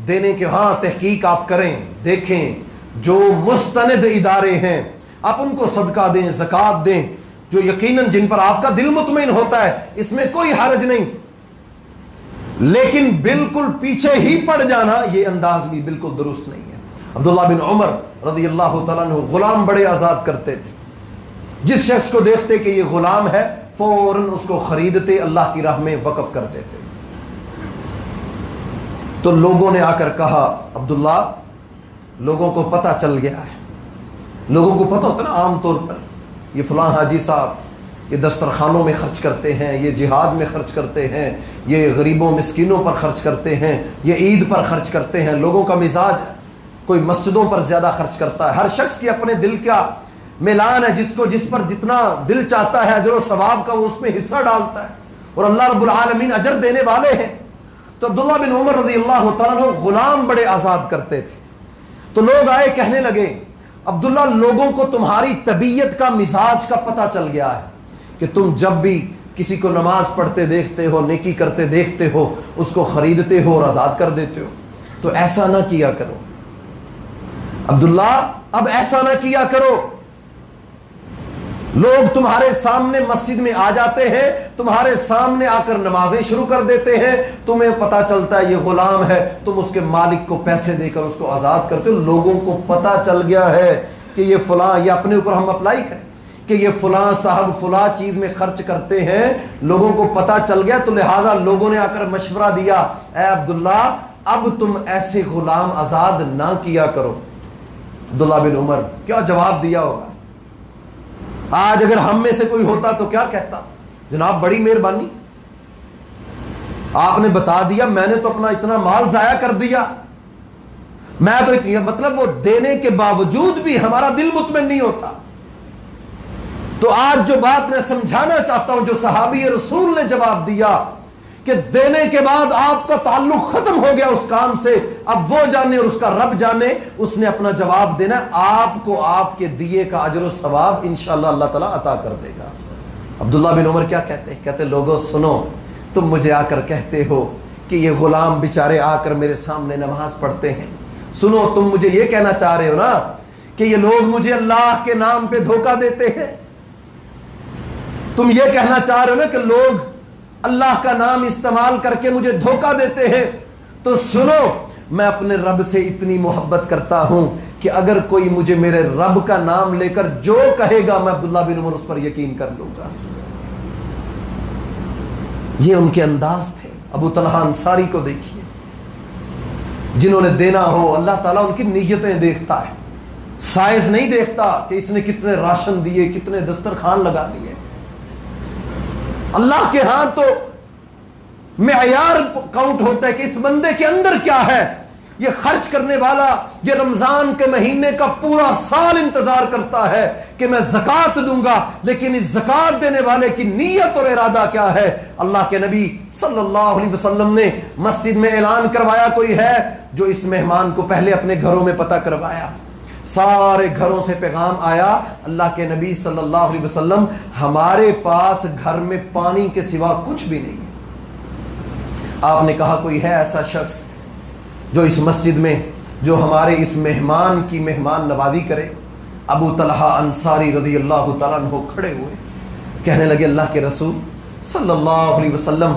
دینے کے، ہاں تحقیق آپ کریں، دیکھیں جو مستند ادارے ہیں آپ ان کو صدقہ دیں، زکوٰۃ دیں، جو یقیناً جن پر آپ کا دل مطمئن ہوتا ہے، اس میں کوئی حرج نہیں، لیکن بالکل پیچھے ہی پڑ جانا یہ انداز بھی بالکل درست نہیں ہے۔ عبداللہ بن عمر رضی اللہ تعالیٰ عنہ غلام بڑے آزاد کرتے تھے، جس شخص کو دیکھتے کہ یہ غلام ہے فوراً اس کو خریدتے، اللہ کی راہ میں وقف کر دیتے۔ تو لوگوں نے آ کر کہا عبداللہ لوگوں کو پتہ چل گیا ہے، لوگوں کو پتہ ہوتا ہے نا عام طور پر یہ فلاں حاجی صاحب یہ دسترخوانوں میں خرچ کرتے ہیں، یہ جہاد میں خرچ کرتے ہیں، یہ غریبوں مسکینوں پر خرچ کرتے ہیں، یہ عید پر خرچ کرتے ہیں۔ لوگوں کا مزاج کوئی مسجدوں پر زیادہ خرچ کرتا ہے، ہر شخص کی اپنے دل کا میلان ہے، جس پر جتنا دل چاہتا ہے اجر و ثواب کا وہ اس میں حصہ ڈالتا ہے، اور اللہ رب العالمین اجر دینے والے ہیں۔ تو عبداللہ بن عمر رضی اللہ تعالیٰ عنہ غلام بڑے آزاد کرتے تھے، تو لوگ آئے کہنے لگے عبداللہ لوگوں کو تمہاری طبیعت کا، مزاج کا پتہ چل گیا ہے کہ تم جب بھی کسی کو نماز پڑھتے دیکھتے ہو، نیکی کرتے دیکھتے ہو، اس کو خریدتے ہو اور آزاد کر دیتے ہو، تو ایسا نہ کیا کرو عبداللہ، اب ایسا نہ کیا کرو۔ لوگ تمہارے سامنے مسجد میں آ جاتے ہیں، تمہارے سامنے آ کر نمازیں شروع کر دیتے ہیں، تمہیں پتا چلتا ہے یہ غلام ہے، تم اس کے مالک کو پیسے دے کر اس کو آزاد کرتے ہو، لوگوں کو پتا چل گیا ہے کہ یہ فلاں، یہ اپنے اوپر ہم اپلائی کریں کہ یہ فلاں صاحب فلاں چیز میں خرچ کرتے ہیں، لوگوں کو پتا چل گیا، تو لہذا لوگوں نے آ کر مشورہ دیا اے عبداللہ اب تم ایسے غلام آزاد نہ کیا کرو۔ عبداللہ بن عمر کیا جواب دیا ہوگا؟ آج اگر ہم میں سے کوئی ہوتا تو کیا کہتا؟ جناب بڑی مہربانی، آپ نے بتا دیا، میں نے تو اپنا اتنا مال ضائع کر دیا، میں تو مطلب وہ دینے کے باوجود بھی ہمارا دل مطمئن نہیں ہوتا۔ تو آج جو بات میں سمجھانا چاہتا ہوں، جو صحابی رسول نے جواب دیا کہ دینے کے بعد آپ کا تعلق ختم ہو گیا اس کام سے، اب وہ جانے اور اس کا رب جانے، اس نے اپنا جواب دینا، آپ کو آپ کے دیے کا اجر و ثواب انشاءاللہ اللہ تعالیٰ عطا کر دے گا۔ عبداللہ بن عمر کیا کہتے ہیں؟ کہتے لوگوں سنو، تم مجھے آ کر کہتے ہو کہ یہ غلام بیچارے آ کر میرے سامنے نماز پڑھتے ہیں، سنو تم مجھے یہ کہنا چاہ رہے ہو نا کہ یہ لوگ مجھے اللہ کے نام پہ دھوکہ دیتے ہیں، تم یہ کہنا چاہ رہے ہو نا کہ لوگ اللہ کا نام استعمال کر کے مجھے دھوکہ دیتے ہیں، تو سنو میں اپنے رب سے اتنی محبت کرتا ہوں کہ اگر کوئی مجھے میرے رب کا نام لے کر جو کہے گا میں عبداللہ بن عمر اس پر یقین کر لوں گا۔ یہ ان کے انداز تھے۔ ابو طلحہ انصاری کو دیکھیے، جنہوں نے دینا ہو اللہ تعالیٰ ان کی نیتیں دیکھتا ہے، سائز نہیں دیکھتا کہ اس نے کتنے راشن دیے، کتنے دسترخوان لگا دیے۔ اللہ کے ہاں تو معیار کاؤنٹ ہوتا ہے کہ اس بندے کے اندر کیا ہے۔ یہ خرچ کرنے والا یہ رمضان کے مہینے کا پورا سال انتظار کرتا ہے کہ میں زکوٰۃ دوں گا، لیکن اس زکوٰۃ دینے والے کی نیت اور ارادہ کیا ہے؟ اللہ کے نبی صلی اللہ علیہ وسلم نے مسجد میں اعلان کروایا کوئی ہے جو اس مہمان کو پہلے اپنے گھروں میں پتہ کروایا، سارے گھروں سے پیغام آیا، اللہ کے نبی صلی اللہ علیہ وسلم ہمارے پاس گھر میں پانی کے سوا کچھ بھی نہیں ہے۔ آپ نے کہا کوئی ہے ایسا شخص جو اس مسجد میں جو ہمارے اس مہمان کی مہمان نوازی کرے؟ ابو طلحہ انصاری رضی اللہ تعالیٰ عنہ کھڑے ہوئے، کہنے لگے اللہ کے رسول صلی اللہ علیہ وسلم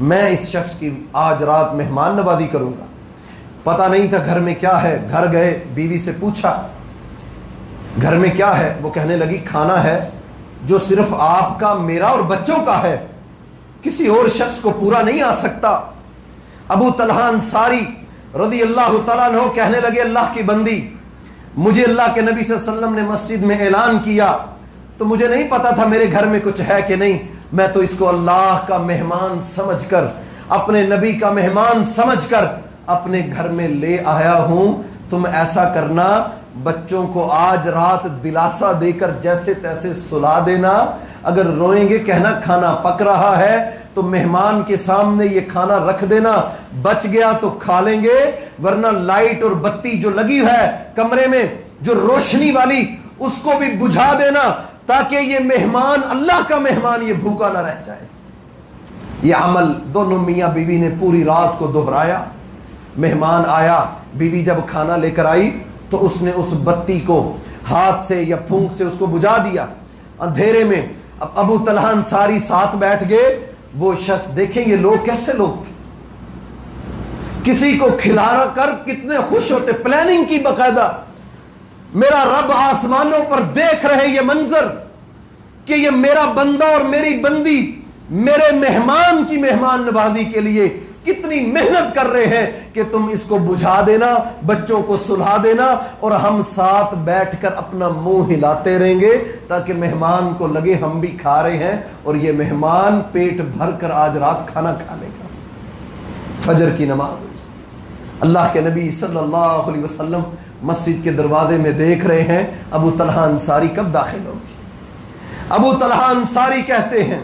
میں اس شخص کی آج رات مہمان نوازی کروں گا۔ پتہ نہیں تھا گھر میں کیا ہے، گھر گئے، بیوی سے پوچھا گھر میں کیا ہے؟ وہ کہنے لگی کھانا ہے جو صرف آپ کا، میرا اور بچوں کا ہے، کسی اور شخص کو پورا نہیں آ سکتا۔ ابو طلحہ انصاری رضی اللہ تعالیٰ عنہ کہنے لگے اللہ کی بندی، مجھے اللہ کے نبی صلی اللہ علیہ وسلم نے مسجد میں اعلان کیا تو مجھے نہیں پتا تھا میرے گھر میں کچھ ہے کہ نہیں، میں تو اس کو اللہ کا مہمان سمجھ کر، اپنے نبی کا مہمان سمجھ کر اپنے گھر میں لے آیا ہوں۔ تم ایسا کرنا، بچوں کو آج رات دلاسا دے کر جیسے تیسے سلا دینا، اگر روئیں گے کہنا کھانا پک رہا ہے، تو مہمان کے سامنے یہ کھانا رکھ دینا، بچ گیا تو کھا لیں گے، ورنہ لائٹ اور بتی جو لگی ہے کمرے میں، جو روشنی والی، اس کو بھی بجھا دینا تاکہ یہ مہمان، اللہ کا مہمان، یہ بھوکا نہ رہ جائے۔ یہ عمل دونوں میاں بیوی نے پوری رات کو دہرایا۔ مہمان آیا، بیوی جب کھانا لے کر آئی تو اس نے اس بتی کو ہاتھ سے یا پھونک سے اس کو بجھا دیا اندھیرے میں۔ اب ابو طلحہ انصاری ساتھ بیٹھ گئے۔ وہ شخص دیکھیں گے لوگ کیسے لوگ تھے، کسی کو کھلانا کر کتنے خوش ہوتے، پلاننگ کی باقاعدہ۔ میرا رب آسمانوں پر دیکھ رہے یہ منظر کہ یہ میرا بندہ اور میری بندی میرے مہمان کی مہمان نوازی کے لیے کتنی محنت کر رہے ہیں کہ تم اس کو بجھا دینا، بچوں کو سلا دینا، اور ہم ساتھ بیٹھ کر اپنا منہ ہلاتے رہیں گے تاکہ مہمان کو لگے ہم بھی کھا رہے ہیں، اور یہ مہمان پیٹ بھر کر آج رات کھانا کھا لے گا۔ فجر کی نماز ہوئی، اللہ کے نبی صلی اللہ علیہ وسلم مسجد کے دروازے میں دیکھ رہے ہیں ابو طلحہ انصاری کب داخل ہوگی۔ ابو طلحہ انصاری کہتے ہیں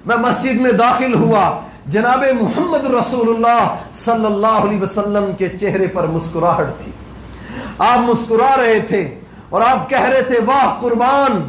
میں مسجد میں داخل ہوا، جناب محمد رسول اللہ صلی اللہ علیہ وسلم کے چہرے پر مسکراہٹ تھی، آپ مسکرا رہے تھے اور آپ کہہ رہے تھے واہ قربان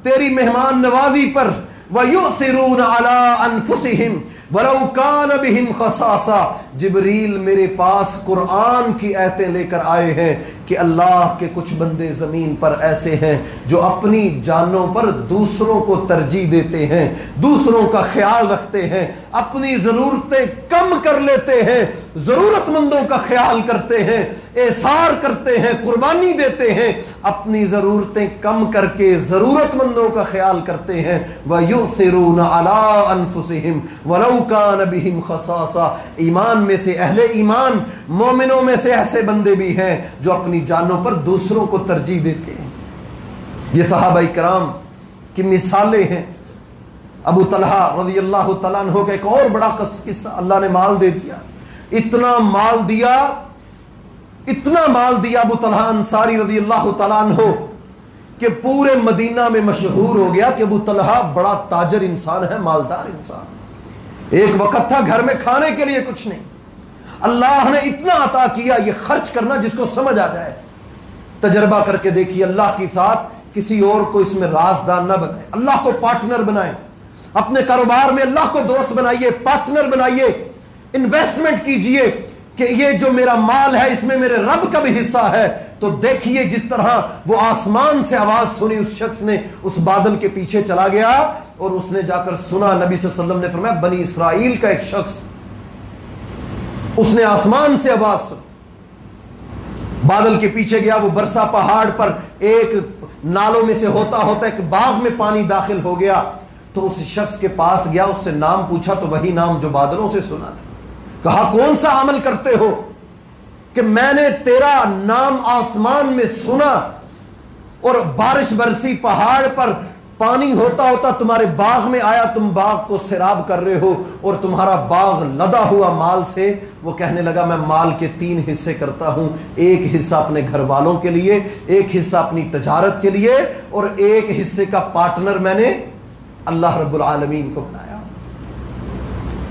تیری مہمان نوازی پر، وَيُؤْثِرُونَ عَلَىٰ أَنفُسِهِمْ وَلَوْ كَانَ بِهِمْ خَصَاصَةٌ۔ جبریل میرے پاس قرآن کی آیتیں لے کر آئے ہیں کہ اللہ کے کچھ بندے زمین پر ایسے ہیں جو اپنی جانوں پر دوسروں کو ترجیح دیتے ہیں، دوسروں کا خیال رکھتے ہیں، اپنی ضرورتیں کم کر لیتے ہیں، ضرورت مندوں کا خیال کرتے ہیں، ایثار کرتے ہیں، قربانی دیتے ہیں، اپنی ضرورتیں کم کر کے ضرورت مندوں کا خیال کرتے ہیں۔ وَيُؤْثِرُونَ عَلَىٰ أَنفُسِهِمْ وَلَوْ كَانَ بِهِمْ خَصَاصَةٌ۔ ایمان میں سے، اہل ایمان مومنوں میں سے ایسے بندے بھی ہیں جو اپنی جانوں پر دوسروں کو ترجیح دیتے ہیں۔ یہ صحابہ کرام کی مثالیں ہیں۔ ابو طلحہ رضی اللہ تعالیٰ عنہ کا ایک اور بڑا قصہ، اللہ نے مال دے دیا، اتنا مال دیا، اتنا مال دیا ابو طلحہ انصاری رضی اللہ تعالیٰ عنہ کہ پورے مدینہ میں مشہور ہو گیا کہ ابو طلحہ بڑا تاجر انسان ہے، مالدار انسان۔ ایک وقت تھا گھر میں کھانے کے لیے کچھ نہیں، اللہ نے اتنا عطا کیا، یہ خرچ کرنا جس کو سمجھ آ جائے۔ تجربہ کر کے دیکھیے، اللہ کے ساتھ کسی اور کو اس میں رازدار نہ بنائیں، اللہ کو پارٹنر بنائیں، اپنے کاروبار میں اللہ کو دوست بنائیے، پارٹنر بنائیے، انویسٹمنٹ کیجئے کہ یہ جو میرا مال ہے اس میں میرے رب کا بھی حصہ ہے۔ تو دیکھیے جس طرح وہ آسمان سے آواز سنی، اس شخص نے اس بادل کے پیچھے چلا گیا اور اس نے جا کر سنا، نبی صلی اللہ علیہ وسلم نے فرمایا بنی اسرائیل کا ایک شخص، اس نے آسمان سے آواز سنی، بادل کے پیچھے گیا، وہ برسا پہاڑ پر ایک نالوں میں سے ہوتا ہوتا ایک باغ میں پانی داخل ہو گیا، تو اس شخص کے پاس گیا، اس سے نام پوچھا تو وہی نام جو بادلوں سے سنا تھا۔ کہا کون سا عمل کرتے ہو کہ میں نے تیرا نام آسمان میں سنا اور بارش برسی، پہاڑ پر پانی ہوتا ہوتا تمہارے باغ میں آیا، تم باغ کو سیراب کر رہے ہو اور تمہارا باغ لدا ہوا مال سے۔ وہ کہنے لگا میں مال کے 3 حصے کرتا ہوں، ایک حصہ اپنے گھر والوں کے لیے، ایک حصہ اپنی تجارت کے لیے، اور ایک حصے کا پارٹنر میں نے اللہ رب العالمین کو بنایا،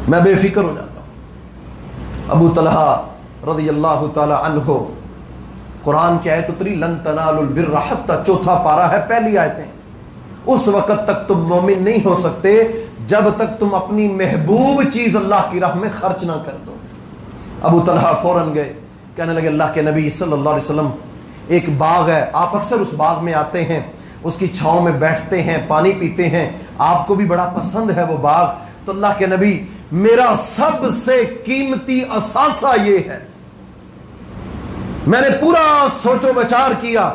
میں بے فکر ہو جاتا ہوں۔ ابو طلحہ رضی اللہ تعالی عنہ، قرآن کی آیت اتری لن تنالوا البر حتی، چوتھا پارہ ہے، پہلی آیتیں، اس وقت تک تم مومن نہیں ہو سکتے جب تک تم اپنی محبوب چیز اللہ کی راہ میں خرچ نہ کر دو۔ ابو طلحہ فوراً گئے، کہنے لگے اللہ کے نبی صلی اللہ علیہ وسلم ایک باغ ہے، آپ اکثر اس باغ میں آتے ہیں، اس کی چھاؤں میں بیٹھتے ہیں، پانی پیتے ہیں، آپ کو بھی بڑا پسند ہے وہ باغ، تو اللہ کے نبی میرا سب سے قیمتی اثاثہ یہ ہے، میں نے پورا سوچ و بچار کیا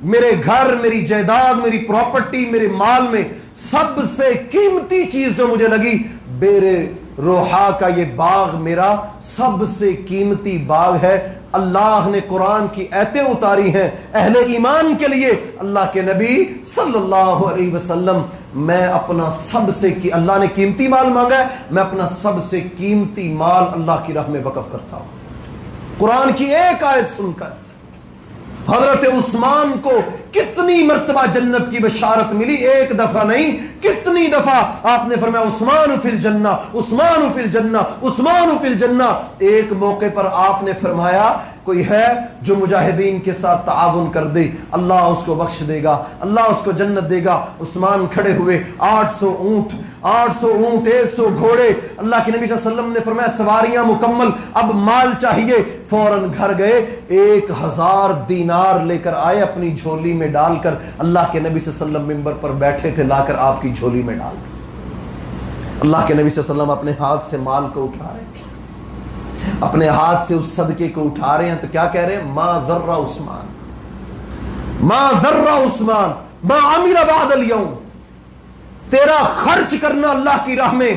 میرے گھر، میری جائیداد، میری پراپرٹی، میرے مال میں سب سے قیمتی چیز جو مجھے لگی، بیر روحا کا یہ باغ میرا سب سے قیمتی باغ ہے۔ اللہ نے قرآن کی آیتیں اتاری ہیں اہل ایمان کے لیے، اللہ کے نبی صلی اللہ علیہ وسلم، میں اپنا سب سے اللہ نے قیمتی مال مانگا ہے، میں اپنا سب سے قیمتی مال اللہ کی راہ میں وقف کرتا ہوں۔ قرآن کی ایک آیت سن کر حضرت عثمان کو کتنی مرتبہ جنت کی بشارت ملی، ایک دفعہ نہیں کتنی دفعہ آپ نے فرمایا عثمان فی الجنہ، عثمان فی الجنہ، عثمان فی الجنہ۔ ایک موقع پر آپ نے فرمایا کوئی ہے جو مجاہدین کے ساتھ تعاون کر دے اللہ اس کو بخش دے گا، اللہ اس کو جنت دے گا۔ عثمان کھڑے ہوئے، 800 اونٹ، 100 گھوڑے، اللہ کے نبی صلی اللہ علیہ وسلم نے فرمایا سواریاں مکمل، اب مال چاہیے، فوراً گھر گئے، 1000 دینار لے کر آئے اپنی جھولی میں ڈال کر، اللہ کے نبی صلی اللہ علیہ وسلم منبر پر بیٹھے تھے، لا کر آپ کی جھولی میں ڈال دی۔ اللہ کے نبی صلی اللہ علیہ وسلم اپنے ہاتھ سے مال کو اٹھا رہے ہیں، اپنے ہاتھ سے اس صدقے کو اٹھا رہے ہیں، تو کیا کہہ رہے ہیں؟ ما ذر عثمان، ما ذر عثمان ما عمل بعد اليوم۔ تیرا خرچ کرنا اللہ کی راہ میں،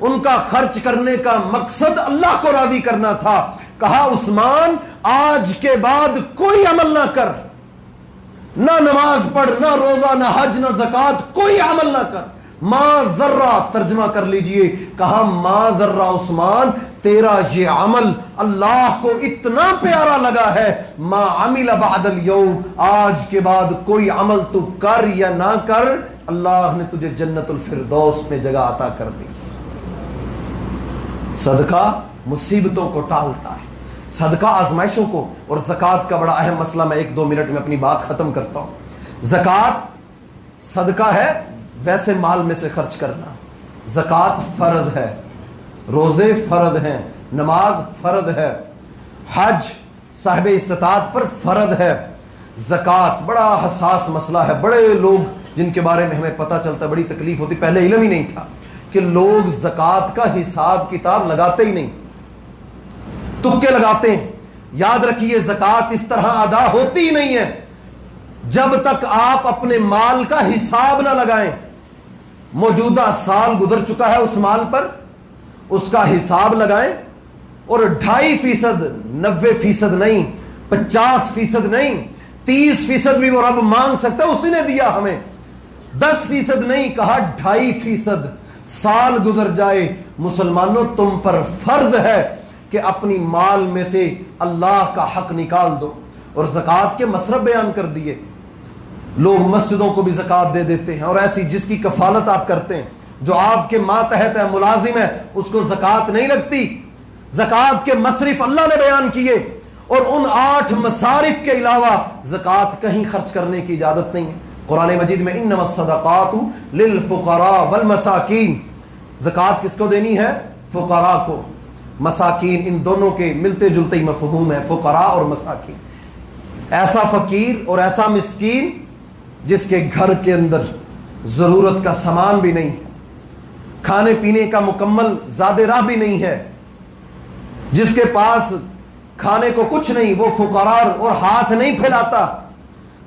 ان کا خرچ کرنے کا مقصد اللہ کو راضی کرنا تھا۔ کہا عثمان آج کے بعد کوئی عمل نہ کر، نہ نماز پڑھ، نہ روزہ، نہ حج، نہ زکوٰۃ، کوئی عمل نہ کر۔ ما ذرہ ترجمہ کر لیجئے، کہا ما ذرہ عثمان، تیرا یہ عمل اللہ کو اتنا پیارا لگا ہے، ما عمل بعد اليوم، آج کے بعد کوئی عمل تو کر یا نہ کر، اللہ نے تجھے جنت الفردوس میں جگہ عطا کر دی۔ صدقہ مصیبتوں کو ٹالتا ہے، صدقہ آزمائشوں کو، اور زکوٰۃ کا بڑا اہم مسئلہ، میں 1-2 منٹ میں اپنی بات ختم کرتا ہوں۔ زکوٰۃ صدقہ ہے، ویسے مال میں سے خرچ کرنا، زکوٰۃ فرض ہے، روزے فرض ہیں، نماز فرض ہے، حج صاحب استطاعت پر فرض ہے، زکوٰۃ بڑا حساس مسئلہ ہے۔ بڑے لوگ جن کے بارے میں ہمیں پتہ چلتا بڑی تکلیف ہوتی، پہلے علم ہی نہیں تھا کہ لوگ زکوٰۃ کا حساب کتاب لگاتے ہی نہیں، تکے لگاتے ہیں۔ یاد رکھیے زکوٰۃ اس طرح ادا ہوتی ہی نہیں ہے جب تک آپ اپنے مال کا حساب نہ لگائیں۔ موجودہ سال گزر چکا ہے، اس مال پر اس کا حساب لگائیں، اور 2.5%، 90% نہیں، 50% نہیں، 30% بھی وہ رب مانگ سکتا ہے، اسی نے دیا ہمیں، 10% نہیں، کہا 2.5%۔ سال گزر جائے، مسلمانوں تم پر فرض ہے کہ اپنی مال میں سے اللہ کا حق نکال دو، اور زکوٰۃ کے مصرف بیان کر دیے۔ لوگ مسجدوں کو بھی زکوٰۃ دے دیتے ہیں، اور ایسی جس کی کفالت آپ کرتے ہیں، جو آپ کے ماتحت ہے، ملازم ہے، اس کو زکوٰۃ نہیں لگتی۔ زکوٰۃ کے مصرف اللہ نے بیان کیے، اور ان 8 مصارف کے علاوہ زکوٰۃ کہیں خرچ کرنے کی اجازت نہیں ہے۔ قرآن مجید میں انما الصدقات للفقراء والمساکین، زکوٰۃ کس کو دینی ہے؟ فقراء کو، مساکین، ان دونوں کے ملتے جلتے ہی مفہوم ہے، فقراء اور مساکین۔ ایسا فقیر اور ایسا مسکین جس کے گھر کے اندر ضرورت کا سامان بھی نہیں ہے، کھانے پینے کا مکمل زاد راہ بھی نہیں ہے، جس کے پاس کھانے کو کچھ نہیں، وہ فقراء اور ہاتھ نہیں پھیلاتا،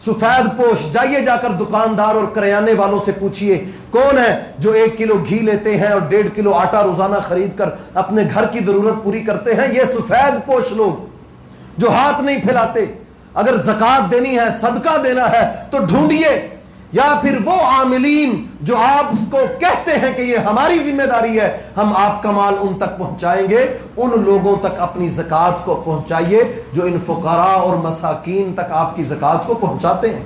سفید پوش۔ جائیے جا کر دکاندار اور کریانے والوں سے پوچھئے کون ہے جو 1 کلو گھی لیتے ہیں اور 1.5 کلو آٹا روزانہ خرید کر اپنے گھر کی ضرورت پوری کرتے ہیں؟ یہ سفید پوش لوگ جو ہاتھ نہیں پھیلاتے۔ اگر زکوٰۃ دینی ہے، صدقہ دینا ہے، تو ڈھونڈیے، یا پھر وہ عاملین جو آپ کو کہتے ہیں کہ یہ ہماری ذمہ داری ہے، ہم آپ کا مال ان تک پہنچائیں گے، ان لوگوں تک اپنی زکوٰۃ کو پہنچائیے جو ان فقراء اور مساکین تک آپ کی زکوٰۃ کو پہنچاتے ہیں۔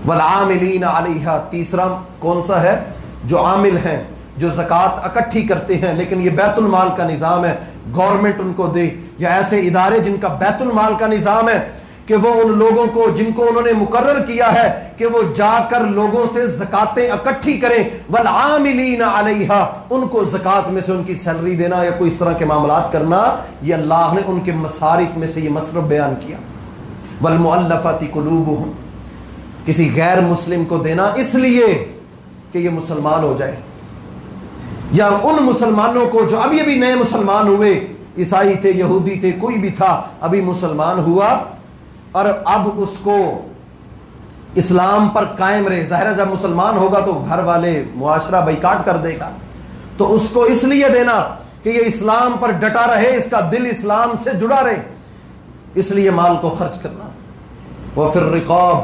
والعاملین علیہا، تیسرا کون سا ہے؟ جو عامل ہیں، جو زکوٰۃ اکٹھی کرتے ہیں، لیکن یہ بیت المال کا نظام ہے، گورنمنٹ ان کو دے، یا ایسے ادارے جن کا بیت المال کا نظام ہے کہ وہ ان لوگوں کو جن کو انہوں نے مقرر کیا ہے کہ وہ جا کر لوگوں سے زکاتیں اکٹھی کریں، والعاملین علیہا، ان کو زکات میں سے ان کی سیلری دینا یا کوئی اس طرح کے معاملات کرنا، یہ اللہ نے ان کے مصارف میں سے یہ مصرف بیان کیا۔ والمؤلفۃ قلوبہم، کسی غیر مسلم کو دینا اس لیے کہ یہ مسلمان ہو جائے، یا ان مسلمانوں کو جو ابھی ابھی نئے مسلمان ہوئے، عیسائی تھے، یہودی تھے، کوئی بھی تھا، ابھی مسلمان ہوا اور اب اس کو اسلام پر قائم رہے. ظاہر ہے جب مسلمان ہوگا تو گھر والے معاشرہ بیکاٹ کر دے گا, تو اس کو اس لیے دینا کہ یہ اسلام پر ڈٹا رہے, اس کا دل اسلام سے جڑا رہے, اس لیے مال کو خرچ کرنا. وفی الرقاب,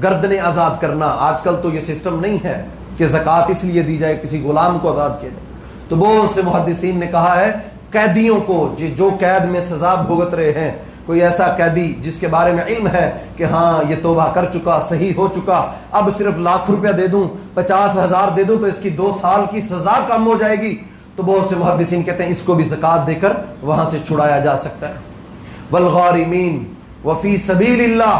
گردنیں آزاد کرنا. آج کل تو یہ سسٹم نہیں ہے کہ زکوٰۃ اس لیے دی جائے کسی غلام کو آزاد کیا جائے, تو بہت سے محدثین نے کہا ہے قیدیوں کو, جو قید میں سزا بھگت رہے ہیں, کوئی ایسا قیدی جس کے بارے میں علم ہے کہ ہاں یہ توبہ کر چکا, صحیح ہو چکا, اب صرف ₹1,00,000 دے دوں, 50,000 دے دوں تو اس کی 2 سال کی سزا کم ہو جائے گی, تو بہت سے محدثین کہتے ہیں اس کو بھی زکوٰۃ دے کر وہاں سے چھڑایا جا سکتا ہے. والغارمین وفی سبیل اللہ,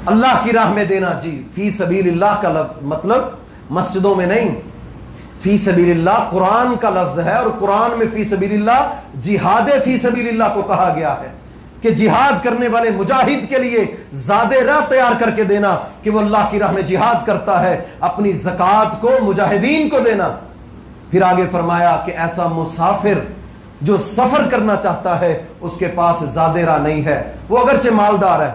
اللہ کی راہ میں دینا. جی فی سبیل اللہ کا مطلب مسجدوں میں نہیں, فی سبیل اللہ قرآن کا لفظ ہے, اور قرآن میں فی سبیل اللہ جہاد فی سبیل اللہ کو کہا گیا ہے کہ جہاد کرنے والے مجاہد کے لیے زاد راہ تیار کر کے دینا کہ وہ اللہ کی راہ میں جہاد کرتا ہے, اپنی زکوٰۃ کو مجاہدین کو دینا. پھر آگے فرمایا کہ ایسا مسافر جو سفر کرنا چاہتا ہے اس کے پاس زاد راہ نہیں ہے, وہ اگرچہ مالدار ہے,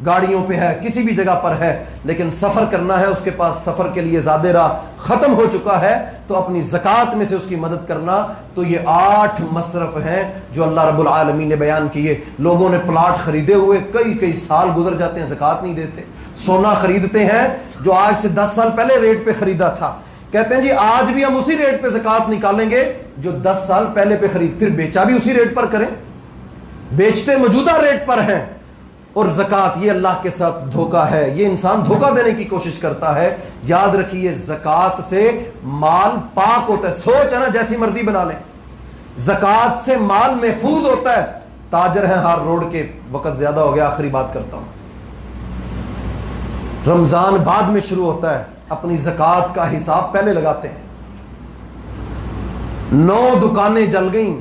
گاڑیوں پہ ہے, کسی بھی جگہ پر ہے, لیکن سفر کرنا ہے, اس کے پاس سفر کے لیے زاد راہ ختم ہو چکا ہے, تو اپنی زکوٰۃ میں سے اس کی مدد کرنا. تو یہ 8 مصرف ہیں جو اللہ رب العالمین نے بیان کیے. لوگوں نے پلاٹ خریدے ہوئے کئی سال گزر جاتے ہیں, زکوٰۃ نہیں دیتے. سونا خریدتے ہیں جو آج سے 10 سال پہلے ریٹ پہ خریدا تھا, کہتے ہیں جی آج بھی ہم اسی ریٹ پہ زکوٰۃ نکالیں گے جو 10 سال پہلے پہ خرید, پھر بیچا بھی اسی ریٹ پر کریں, بیچتے موجودہ ریٹ پر ہیں. اور زکوٰۃ یہ اللہ کے ساتھ دھوکہ ہے, یہ انسان دھوکہ دینے کی کوشش کرتا ہے. یاد رکھیے زکوٰۃ سے مال پاک ہوتا ہے. سوچ ہے نا جیسی مرضی بنا لیں, زکوٰۃ سے مال محفوظ ہوتا ہے. تاجر ہیں ہار روڈ کے, وقت زیادہ ہو گیا, آخری بات کرتا ہوں. رمضان بعد میں شروع ہوتا ہے, اپنی زکوٰۃ کا حساب پہلے لگاتے ہیں. 9 دکانیں جل گئیں,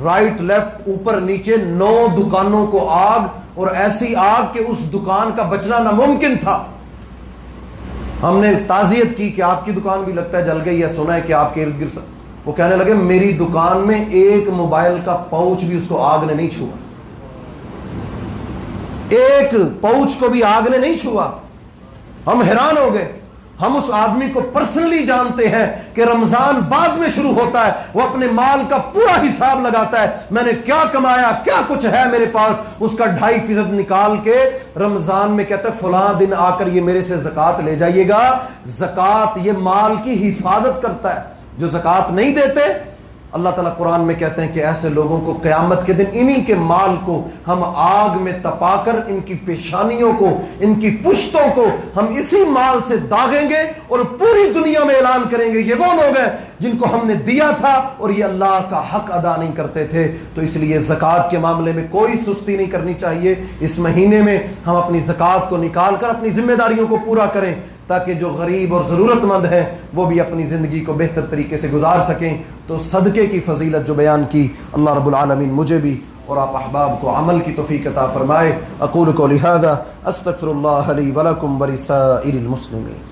رائٹ لیفٹ اوپر نیچے 9 دکانوں کو آگ, اور ایسی آگ کہ اس دکان کا بچنا ناممکن تھا. ہم نے تعزیت کی کہ آپ کی دکان بھی لگتا ہے جل گئی ہے, سنا ہے کہ آپ کے ارد گرد. وہ کہنے لگے میری دکان میں ایک موبائل کا پاؤچ بھی اس کو آگ نے نہیں چھوا, ایک پاؤچ کو بھی آگ نے نہیں چھوا. ہم حیران ہو گئے. ہم اس آدمی کو پرسنلی جانتے ہیں کہ رمضان بعد میں شروع ہوتا ہے, وہ اپنے مال کا پورا حساب لگاتا ہے, میں نے کیا کمایا, کیا کچھ ہے میرے پاس, اس کا 2.5% نکال کے رمضان میں کہتا ہے فلاں دن آ کر یہ میرے سے زکوٰۃ لے جائیے گا. زکوٰۃ یہ مال کی حفاظت کرتا ہے. جو زکوٰۃ نہیں دیتے, اللہ تعالیٰ قرآن میں کہتے ہیں کہ ایسے لوگوں کو قیامت کے دن انہی کے مال کو ہم آگ میں تپا کر ان کی پیشانیوں کو, ان کی پشتوں کو ہم اسی مال سے داغیں گے اور پوری دنیا میں اعلان کریں گے یہ وہ لوگ ہیں جن کو ہم نے دیا تھا اور یہ اللہ کا حق ادا نہیں کرتے تھے. تو اس لیے زکوٰۃ کے معاملے میں کوئی سستی نہیں کرنی چاہیے. اس مہینے میں ہم اپنی زکوٰۃ کو نکال کر اپنی ذمہ داریوں کو پورا کریں تاکہ جو غریب اور ضرورت مند ہیں وہ بھی اپنی زندگی کو بہتر طریقے سے گزار سکیں. تو صدقے کی فضیلت جو بیان کی, اللہ رب العالمین مجھے بھی اور آپ احباب کو عمل کی توفیق عطا فرمائے. اقول قولی ھذا استغفر اللہ لی ولکم ولسائر المسلمین.